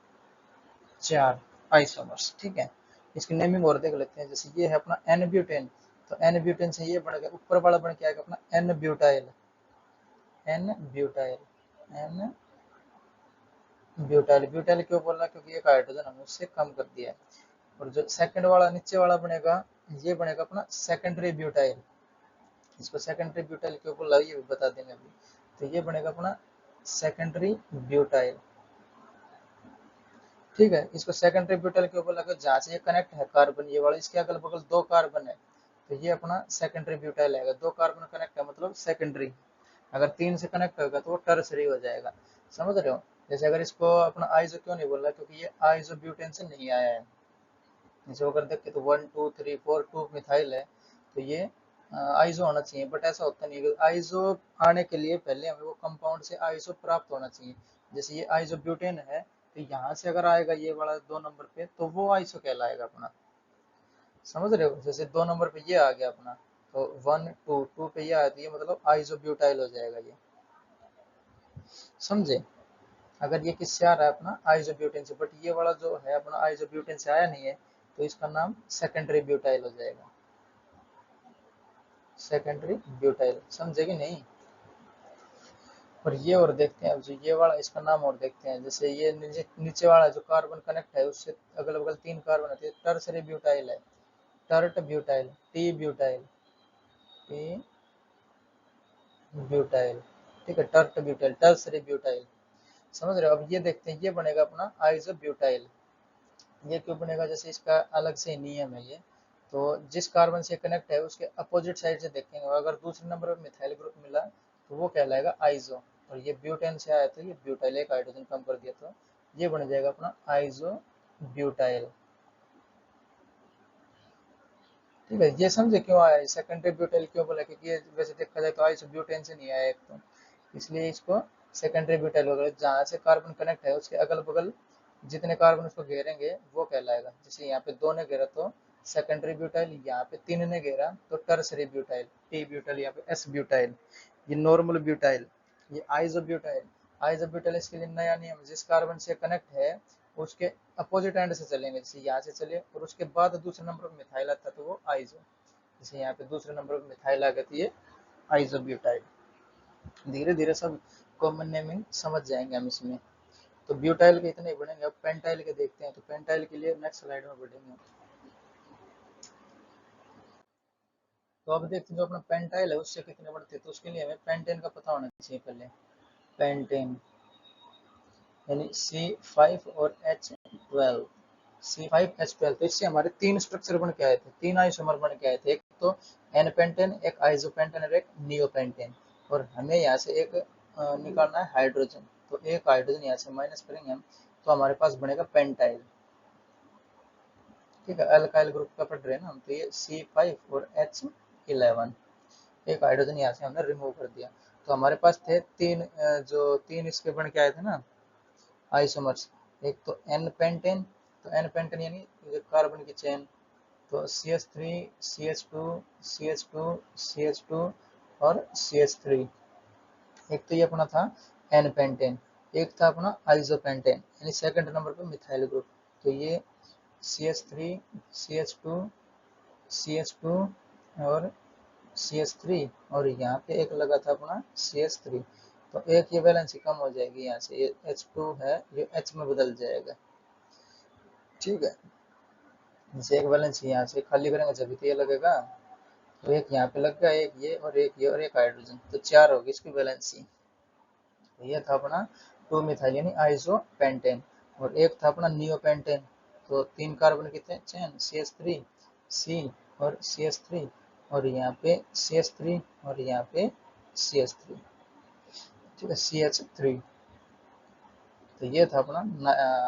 4 आइसोमर्स, ठीक है। इसकी नेमिंग और देख लेते हैं, जैसे ये है अपना एन ब्यूटेन, तो एन ब्यूटेन से ये बन गया, ऊपर वाला बन के आएगा अपना n butyl, n butyl, n butyl. Butyl क्यों बोल रहा, क्योंकि एक हाइड्रोजन हमने उससे कम कर दिया है। और जो सेकंड वाला नीचे वाला बनेगा, ये बनेगा अपना सेकेंडरी ब्यूटाइल। इसको सेकेंडरी ब्यूटाइल क्यों बोला ये भी बता देंगे अभी। तो ये बनेगा अपना सेकेंडरी ब्यूटाइल, ठीक है। इसको सेकेंडरी ब्यूटाइल क्यों बोला, जहाँ से ये कनेक्ट है कार्बन ये वाला, इसके अगल बगल 2 कार्बन है, तो ये अपना सेकेंडरी ब्यूटाइल आएगा। 2 कार्बन कनेक्ट है मतलब सेकेंडरी, अगर 3 से कनेक्ट होगा तो वो टर्सरी हो जाएगा, समझ रहे हो। जैसे अगर इसको अपना आइसो क्यों नहीं बोल रहा, क्योंकि ये आइसो ब्यूटेन से नहीं आया है। इसको अगर देखें तो 1 2 3 4 2 मिथाइल है, तो ये आइसो होना चाहिए, बट ऐसा होता नहीं है। आइसो आने के लिए पहले हमें वो कंपाउंड से आइसो प्राप्त होना चाहिए। जैसे ये आइसो ब्यूटेन है, तो यहाँ से अगर आएगा ये वाला 2 नंबर पे, तो वो आइसो कहलाएगा अपना, समझ रहे हो। जैसे 2 नंबर पे ये आ गया अपना, तो 1 2 2 पे ये आती है, मतलब आइसो ब्यूटाइल हो जाएगा ये, समझे। अगर ये किससे आ रहा है अपना आइसो ब्यूटेन से, बट ये वाला जो है अपना आइसो ब्यूटेन से आया नहीं है, तो इसका नाम सेकेंडरी ब्यूटाइल हो जाएगा, सेकेंडरी ब्यूटाइल, समझे कि नहीं। और ये और देखते हैं, अब जो ये वाला इसका नाम और देखते हैं, जैसे ये नीचे वाला जो कार्बन कनेक्ट है उससे अगल बगल 3 कार्बन है, टर्सरी ब्यूटाइल है, tert butyl, T butyl, T butyl, ठीक है, टर्ट ब्यूटाइल, टर्सरी ब्यूटाइल, समझ रहे हो। अब ये देखते हैं, ये बनेगा अपना आइसो ब्यूटाइल। ये क्यों बनेगा, जैसे इसका अलग से नियम है ये, तो जिस कार्बन से कनेक्ट है उसके अपोजिट साइड से देखेंगे, और अगर दूसरे नंबर पर मिथाइल ग्रुप मिला तो वो कहलाएगा आइसो। और ये ब्यूटेन से आया तो ये ब्यूटाइल, एक हाइड्रोजन कम कर दिया, तो ये बन जाएगा अपना आइसो ब्यूटाइल, ठीक है। ये समझे क्यों आया सेकेंडरी ब्यूटाइल क्यों बोला, क्योंकि ये वैसे देखा जाए तो आइसो ब्यूटेन से नहीं आया एक तो, इसलिए इसको सेकेंडरी ब्यूटाइल वगैरह, जहाँ से कार्बन कनेक्ट है उसके अगल बगल जितने कार्बन उसको घेरेंगे वो कहलाएगा। जैसे यहाँ पे 2 ने घेरा तो सेकेंडरी ब्यूटाइल, यहाँ पे 3 ने घेरा तो टर्सरी ब्यूटाइल, टी ब्यूटाइल, यहाँ पे एस ब्यूटाइल, ये नॉर्मल ब्यूटाइल, ये आइसो ब्यूटाइल। आइसो ब्यूटाइल इसके लिए नया नियम, जिस कार्बन से कनेक्ट है उसके अपोजिट एंड से चलेंगे, जैसे यहाँ से चले और उसके बाद दूसरे नंबर पर मिथाइल आता है तो वो आइसो, जैसे यहाँ पे दूसरे नंबर पर मिथाइल आ गया तो ये आइसो ब्यूटाइल। धीरे धीरे सब कॉमन नेमिंग समझ जाएंगे हम इसमें। तो ब्यूटाइल के इतने ही बनेंगे, अब पेंटाइल के देखते हैं। तो पेंटाइल के लिए नेक्स्ट स्लाइड में बढ़ेंगे। तो अब देखते हैं जो अपना पेंटाइल है उससे कितने बढ़ते हैं, तो उसके लिए हमें पेंटेन का पता होना चाहिए पहले। पेंटेन यानी C5 और H12, C5H12, तो इससे हमारे 3 स्ट्रक्चर बन के आए थे, 3 आइसोमर बन के आए थे, एक तो एन पेंटेन, एक आइसोपेंटेन और एक नियोपेंटेन। और हमें यहाँ से एक निकालना है हाइड्रोजन, तो एक हाइड्रोजन यहाँ से माइनस करेंगे हम, तो हमारे पास बनेगा पेंटाइल, ठीक है। अल्काइल ग्रुप का पढ़ रहे हैं ना हम, तो ये C5 और H11, एक हाइड्रोजन यहाँ से हमने रिमूव कर दिया। तो हमारे पास थे 3, जो 3 इसके बन के आए थे ना आइसोमर्स, एक तो एन पेंटेन, तो एन पेंटेन यानी कार्बन की चेन, तो CH3 CH2 CH2 CH2 और CH3। एक तो ये अपना था एन पेंटेन, एक था अपना आइसोपेंटेन यानी सेकंड नंबर पे मिथाइल ग्रुप, तो ये CH3 CH2 CH2 और CH3, और यहाँ पे एक लगा था अपना CH3, तो एक ये वैलेंसी कम हो जाएगी, यहाँ से ये H2 है ये H में बदल जाएगा, ठीक है। जैसे एक वैलेंसी यहाँ से खाली करेंगे जब तो ये लगेगा, तो एक यहाँ पे लग गया, एक ये और एक ये और एक हाइड्रोजन, तो 4 होगी इसकी वैलेंसी। तो ये था अपना 2 मिथाइल यानी आइसो पेंटेन, और एक था अपना नियो पेंटेन, तो 3 कार्बन कितने चेन CH3 C और CH3, और यहाँ पे CH3 और यहाँ पे CH3, ठीक है, CH3। तो ये था अपना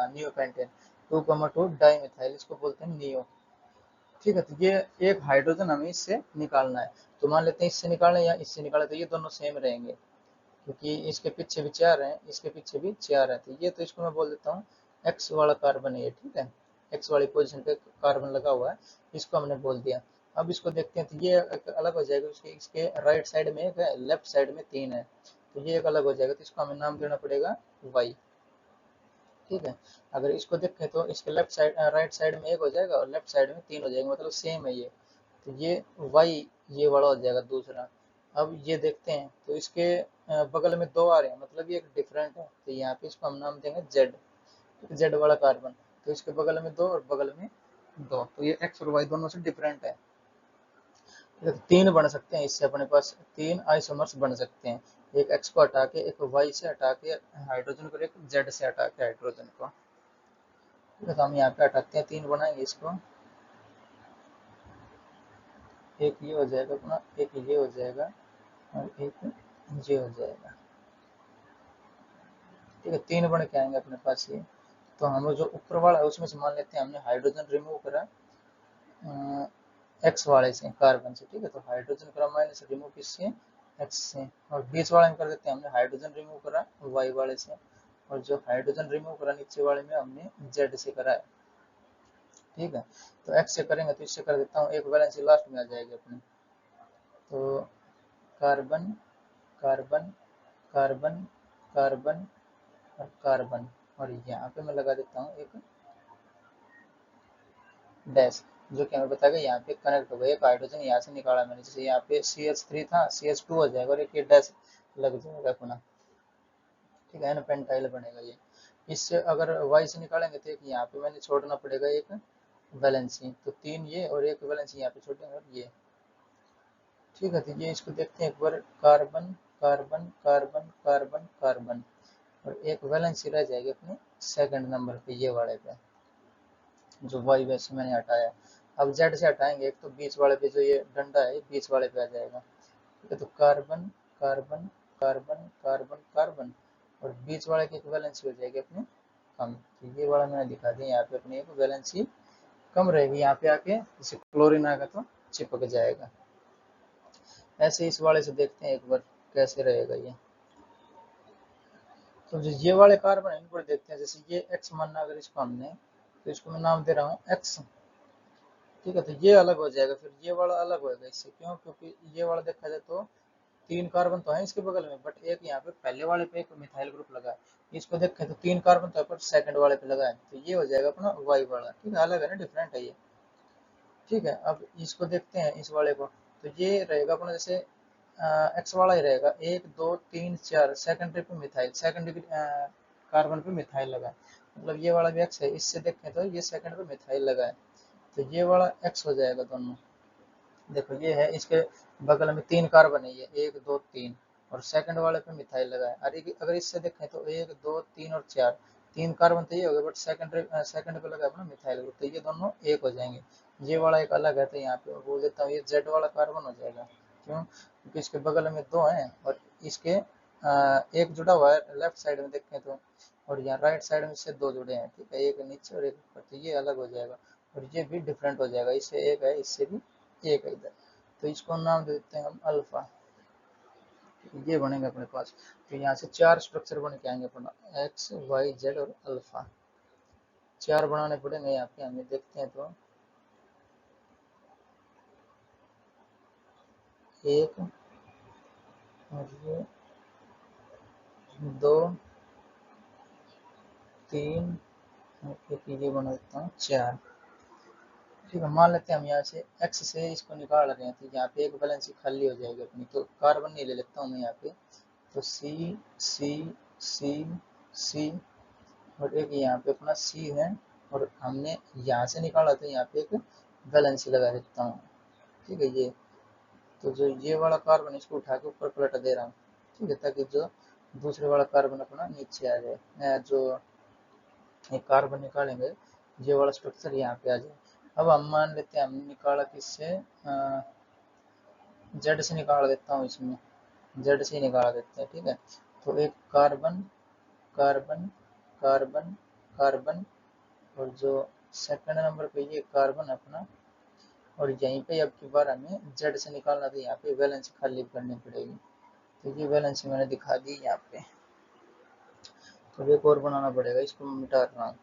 नियो पेंटेन 2,2 डाईमिथाइल, इसको बोलते हैं नियो। ठीक है, तो ये एक हाइड्रोजन हमें इससे निकालना है। तो मान लेते हैं इससे निकालें या इससे निकालें, तो ये दोनों सेम रहेंगे क्योंकि इसके पीछे भी 4 हैं, इसके पीछे भी 4 है। तो ये तो इसको मैं बोल देता हूँ एक्स वाला कार्बन है ये, ठीक है, एक्स वाली पोजीशन पे कार्बन लगा हुआ है, इसको हमने बोल दिया। अब इसको देखते हैं, तो ये एक अलग हो जाएगा, उसके इसके राइट साइड में एक है, लेफ्ट साइड में 3 है, तो ये एक अलग हो जाएगा, तो इसको हमें नाम देना पड़ेगा वाई। ठीक है, अगर इसको देखें तो इसके लेफ्ट साइड राइट साइड में एक हो जाएगा और लेफ्ट साइड में 3 हो जाएगा, मतलब सेम है ये। तो ये वाई ये वाला हो जाएगा दूसरा। अब ये देखते हैं तो इसके बगल में 2 आ रहे हैं, मतलब ये एक डिफरेंट है, तो यहाँ पे इसको हम नाम देंगे जेड, जेड वाला कार्बन। तो इसके बगल में 2 और बगल में 2, तो ये एक्स और वाई दोनों से डिफरेंट है। तो 3 बन सकते हैं इससे, अपने पास 3 आइसोमर्स बन सकते हैं, एक एक्स को हटा के, एक वाई से हटा के हाइड्रोजन को, एक जेड से हटा के हाइड्रोजन को। ठीक है, तो हम यहाँ पे हटाते हैं, 3 बनाएंगे इसको, एक ये हो जाएगा अपना, एक ये हो जाएगा और एक ये हो जाएगा। ठीक है, 3 बन के आएंगे अपने पास ये। तो हम जो ऊपर वाला है उसमें से मान लेते हैं हमने हाइड्रोजन रिमूव करा एक्स वाले से, कार्बन से। ठीक है, तो हाइड्रोजन करा माइनस, रिमूव किससे, एक्स से। और बीच वाले में कर देते हैं हमने हाइड्रोजन रिमूव करा वाई वाले से, और जो हाइड्रोजन रिमूव करा नीचे वाले में हमने जेड से करा है। ठीक है, तो एक्स से करेंगे तो इससे कर देता हूँ, एक वैलेंसी लास्ट में आ जाएगी अपनी। तो कार्बन कार्बन कार्बन कार्बन और कार्बन, और यहाँ पे मैं लगा देता हूँ एक डैश, जो कि हमें बताएगा यहाँ पे कनेक्ट हो गया, एक हाइड्रोजन यहाँ से निकाला मैंने, जैसे यहाँ पे CH3 था, CH2 हो जाएगा और एक ये डैश लग जाएगा अपना। ठीक है ना, पेंटाइल बनेगा ये। इससे अगर वाई से निकालेंगे तो एक यहाँ पे मैंने छोड़ना पड़ेगा एक वैलेंसी, तो 3 ये और एक वैलेंसी यहाँ पे छोड़ेंगे और ये। ठीक है, तो ये इसको देखते हैं एक बार, carbon carbon carbon carbon carbon, और एक वैलेंसी रह जाएगी अपने सेकंड नंबर पे, ये वाले पे, जो वाई वैसे मैंने हटाया। अब जेड से हटाएंगे एक, तो बीच वाले पे जो ये डंडा है बीच वाले पे आ जाएगा। ठीक है, तो carbon carbon carbon carbon carbon, और बीच वाले की एक वैलेंसी हो जाएगी अपनी कम, तो ये वाला मैंने दिखा दिया, यहाँ पे अपनी एक वैलेंसी कम रहेगी, यहाँ पे आके जैसे क्लोरीन आएगा तो चिपक जाएगा। ऐसे इस वाले से देखते हैं एक बार कैसे रहेगा ये। तो जो ये वाले कार्बन है इनको देखते हैं, जैसे ये एक्स मानना अगर इसको हमने, तो इसको मैं नाम दे रहा हूँ एक्स। ठीक है, तो ये अलग हो जाएगा, फिर ये वाला अलग होगा इससे, क्यों, क्योंकि ये वाला देखा जाए तो 3 कार्बन तो है इसके बगल में, बट एक यहाँ पे पहले वाले पे एक मिथाइल ग्रुप लगा है। इसको देखें तो 3 कार्बन तो पर सेकंड वाले पे लगा है, तो ये हो जाएगा अपना वाई वाला। ठीक है, अलग है ना, डिफरेंट है ये। ठीक है, अब इसको देखते हैं इस वाले को, तो ये रहेगा अपना जैसे एक्स वाला ही रहेगा, 1 2 3 4 सेकेंडरी पे मिथाइल, सेकेंडरी कार्बन पे मिथाइल लगा है, मतलब ये वाला भी एक्स है। इससे देखें तो ये सेकंड पे मिथाइल लगा है, तो ये वाला एक्स हो जाएगा दोनों। देखो ये है, इसके बगल में 3 कार्बन है, ये 1 2 3, और सेकंड वाले पे मिथाइल लगा है। अगर इससे देखें तो 1 2 3 और 4, 3 कार्बन तो ये हो गए, बट सेकंड पे लगा है अपना मिथाइल ग्रुप, तो ये दोनों एक हो जाएंगे। ये वाला एक अलग है, तो यहाँ पे बोल देता हूँ ये जेड वाला कार्बन हो जाएगा। क्यों, क्योंकि इसके बगल में 2 हैं और इसके एक जुड़ा हुआ है लेफ्ट साइड में देखें तो, और यहाँ राइट साइड में से 2 जुड़े हैं। ठीक है, एक नीचे और एक ऊपर, तो ये अलग हो जाएगा, और ये भी डिफरेंट हो जाएगा, इससे एक है, इससे भी एक है इधर, तो इसको नाम दे देते हैं हम अल्फा। ये बनेगा अपने पास, तो यहाँ से 4 स्ट्रक्चर बन के आएंगे अपना, एक्स वाई जेड और अल्फा। 4 बनाने पड़ेंगे यहाँ पे हमें, देखते हैं तो एक और ये 2 3 और एक ये बना देता हूँ 4। ठीक है, मान लेते हैं हम यहाँ से एक्स से इसको निकाल रहे हैं, तो यहाँ पे एक वैलेंसी खाली हो जाएगी अपनी, तो कार्बन नहीं ले लेता हूँ मैं यहाँ पे, तो सी सी सी सी, और एक यहाँ पे अपना सी है, और हमने यहाँ से निकाला तो यहाँ पे एक वैलेंसी लगा देता हूँ। ठीक है, ये तो जो ये वाला कार्बन इसको उठा के ऊपर पलट दे रहा हूँ। ठीक है, ताकि जो दूसरे वाला कार्बन अपना नीचे आ जाए, जो एक कार्बन निकालेंगे ये वाला स्ट्रक्चर यहाँ पे आ जाए। अब हम मान लेते हैं हमने निकाला किससे, जेड से निकाल देता हूँ इसमें, जेड से निकाल देते हैं, ठीक है। तो एक कार्बन कार्बन कार्बन कार्बन, और जो सेकंड नंबर पे ये कार्बन अपना, और यहीं पे अब की बार हमें जेड से निकालना, तो यहाँ पे वैलेंसी खाली करनी पड़ेगी। तो ये वैलेंसी मैंने दिखा दी यहाँ पे। तो एक और बनाना पड़ेगा, इसको मैं मिटा रहा हूँ,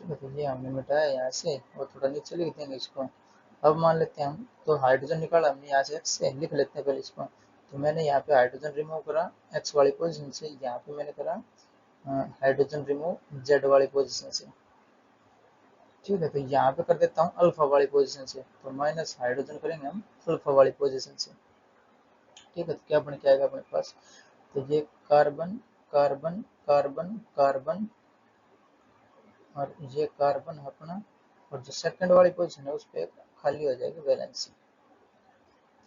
ठीक है। तो ये हमने मिटाया यहाँ से, और थोड़ा नीचे लिख देंगे इसको। अब मान लेते हैं हम, तो हाइड्रोजन निकाला हमने यहाँ से, एक्स से लिख लेते हैं पहले इसको। तो मैंने यहाँ पे हाइड्रोजन रिमूव करा एक्स वाली पोजीशन से, यहाँ पे मैंने करा हाइड्रोजन रिमूव जेड वाली पोजीशन से, ठीक है। तो यहाँ पे कर देता हूँ अल्फा वाली पोजीशन से, तो माइनस हाइड्रोजन करेंगे हम अल्फा वाली पोजीशन से, ठीक है। तो क्या बन के आएगा अपने पास, तो ये कार्बन कार्बन कार्बन कार्बन, और ये कार्बन अपना, और जो सेकंड वाली पोजीशन है उस पर खाली हो जाएगी वैलेंसी।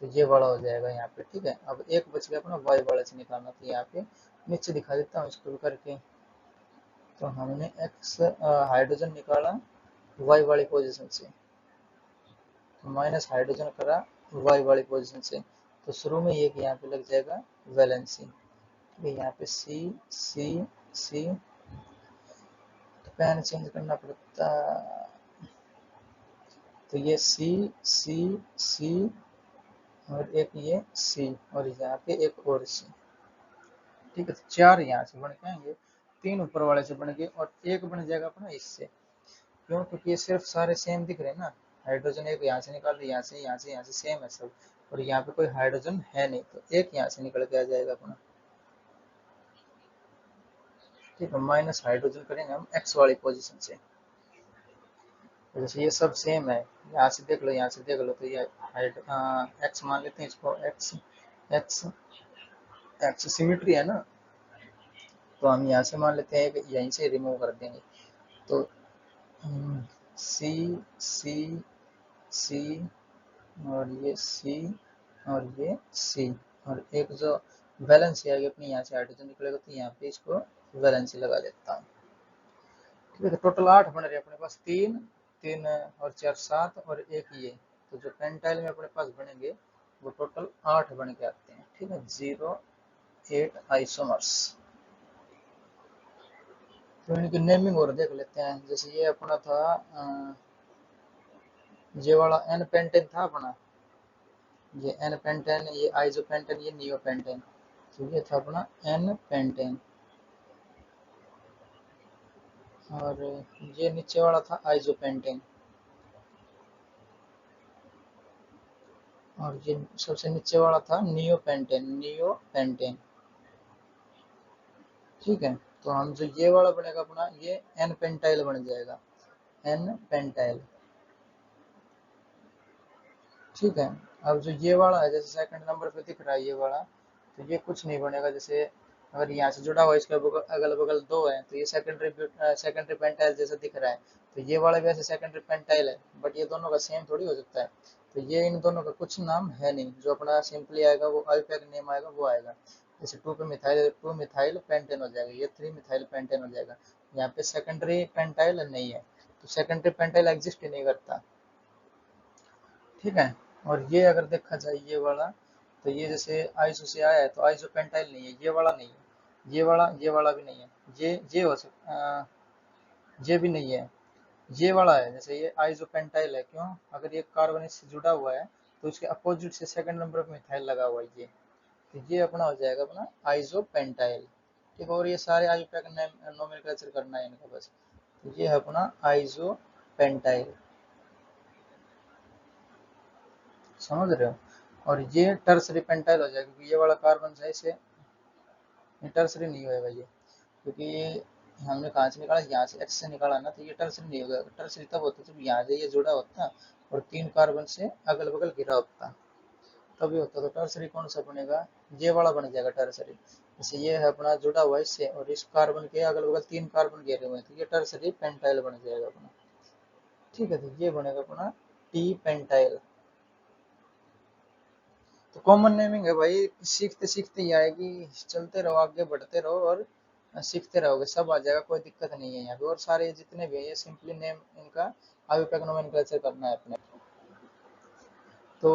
तो ये बड़ा हो जाएगा यहाँ पे, ठीक है। अब एक बच गया अपना वाई वाले से निकालना, तो यहाँ पे नीचे दिखा देता हूँ इसको भी करके। तो हमने एक्स हाइड्रोजन निकाला वाई वाली पोजीशन से, तो माइनस हाइड्रोजन करा वाई वाली पोजीशन से, तो शुरू में ये यहाँ पे लग जाएगा वैलेंसी, ठीक है। यहाँ पे सी सी सी, तो पेन चेंज करना पड़ता, तो ये सी सी सी, और एक ये सी, और यहाँ पे एक और सी, ठीक है। तो चार यहाँ से बन के आएंगे, तीन ऊपर वाले से बन गए, और एक बन जाएगा अपना इससे। क्यों, क्योंकि ये सिर्फ सारे सेम दिख रहे हैं ना, हाइड्रोजन एक यहाँ से निकाल रहे, यहाँ से यहाँ से यहाँ से सेम है सब, और यहाँ पे कोई हाइड्रोजन है नहीं, तो एक यहाँ से निकल के आ जाएगा अपना, ठीक है। माइनस हाइड्रोजन करेंगे हम एक्स वाली पोजीशन से, जैसे ये सब सेम है, यहाँ से देख लो यहाँ से देख लो, तो ये एक्स मान लेते हैं इसको, एक्स एक्स एक्स सिमिट्री है ना, तो हम यहाँ से मान लेते हैं कि यहीं से रिमूव कर देंगे। तो सी सी सी, और ये सी, और ये सी, और एक जो वैलेंसी आएगी अपनी यहाँ से हाइड्रोजन निकलेगा, तो यहाँ पे इसको वैलेंसी लगा देता हूँ, ठीक है। तो टोटल 8 बन रहे अपने पास, तीन तीन और चार सात, और एक ये, तो जो पेंटाइल में अपने पास बनेंगे वो टोटल 8 बन के आते हैं, ठीक है। 08 आइसोमर्स। तो इनकी नेमिंग और देख लेते हैं, जैसे ये अपना था ये वाला एन पेंटेन था अपना, ये एन पेंटेन, ये आइसो पेंटेन, ये नियो पेंटेन, तो ये था अपना एन पेंटेन, और ये नीचे वाला था आइसो पेंटेन, और ये सबसे नीचे वाला था नियो पेंटेन, नियो पेंटेन, ठीक है। तो हम जो ये वाला बनेगा अपना, ये एन पेंटाइल बन जाएगा, एन पेंटाइल, ठीक है। अब जो ये वाला है, जैसे सेकंड नंबर पे दिख रहा है ये वाला, तो ये कुछ नहीं बनेगा, जैसे अगर यहाँ से जुड़ा हुआ इसके अगल बगल दो है, तो ये सेकेंडरी पेंटाइल जैसा दिख रहा है, तो ये वाला भी ऐसे सेकेंडरी पेंटाइल है, बट ये दोनों का सेम थोड़ी हो सकता है। तो ये इन दोनों का कुछ नाम है नहीं, जो अपना सिंपली आएगा वो अल्पैक नेम आएगा वो आएगा, जैसे टू मिथाइल पेंटेन हो जाएगा, ये 3 मिथाइल पेंटेन हो जाएगा। यहाँ पे सेकेंडरी पेंटाइल नहीं है, तो सेकेंडरी पेंटाइल एग्जिस्ट ही नहीं करता, ठीक है। और ये अगर देखा जाए ये वाला, तो ये जैसे आइसो से आया है, तो आइसो पेंटाइल नहीं है, ये वाला नहीं है, ये वाला भी नहीं है, ये हो सकता, ये भी नहीं है, ये वाला है, जैसे ये आइसो पेंटाइल है, क्यों, अगर ये कार्बन इससे जुड़ा हुआ है, तो इसके अपोजिट से सेकंड नंबर पे मिथाइल लगा हुआ है ये, तो ये अपना हो जाएगा अपना आइसो पेंटाइल, ठीक है। और ये सारे आइसोपेक नोमेनक्लेचर करना है इनका बस, तो ये है अपना आइसो पेंटाइल, समझ रहे हो। और ये टर्सरी पेंटाइल हो जाएगा, क्योंकि ये वाला कार्बन है इसे, ये टर्सरी नहीं होएगा ये, क्योंकि ये हमने कहाँ से निकाला, यहाँ से एक्स से निकाला ना, तो ये टर्सरी नहीं होगा, टर्सरी तब होता जब यहाँ से ये जुड़ा होता और 3 कार्बन से अगल बगल घिरा होता, तभी होता। तो टर्सरी कौन सा बनेगा, ये वाला बन जाएगा टर्सरी, जैसे ये है अपना जुड़ा हुआ इससे, और इस कार्बन के अगल बगल 3 कार्बन घेरे हुए हैं, तो ये टर्सरी पेंटाइल बन जाएगा अपना, ठीक है। तो ये बनेगा अपना टी पेंटाइल। तो कॉमन नेमिंग है भाई, सीखते सीखते ही आएगी, चलते रहो आगे बढ़ते रहो, और सीखते रहोगे सब आ जाएगा, कोई दिक्कत नहीं है यहाँ पे। और सारे जितने भी है ये सिंपली नेम इनका आयुपेक नोमेनक्लेचर करना है अपने। तो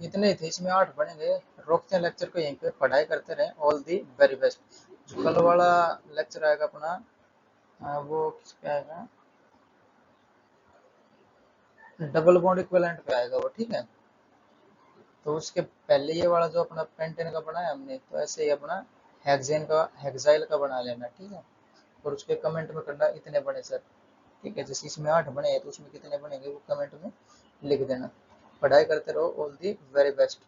इतने ही थे, इसमें 8 बनेंगे। रोकते हैं लेक्चर को यहीं पे, पढ़ाई करते रहे। All the very best. जो कल वाला लेक्चर आएगा अपना, वो किस पे आएगा, डबल बॉन्ड इक्विवेलेंट पे आएगा वो, ठीक है। तो उसके पहले ये वाला जो अपना पेंटेन का बना है हमने, तो ऐसे ही अपना हेक्सेन का, हेक्साइल का बना लेना, ठीक है। और उसके कमेंट में करना इतने बने सर, ठीक है। जैसे इसमें 8 बने हैं तो उसमें कितने बनेंगे वो कमेंट में लिख देना। पढ़ाई करते रहो। All the very best.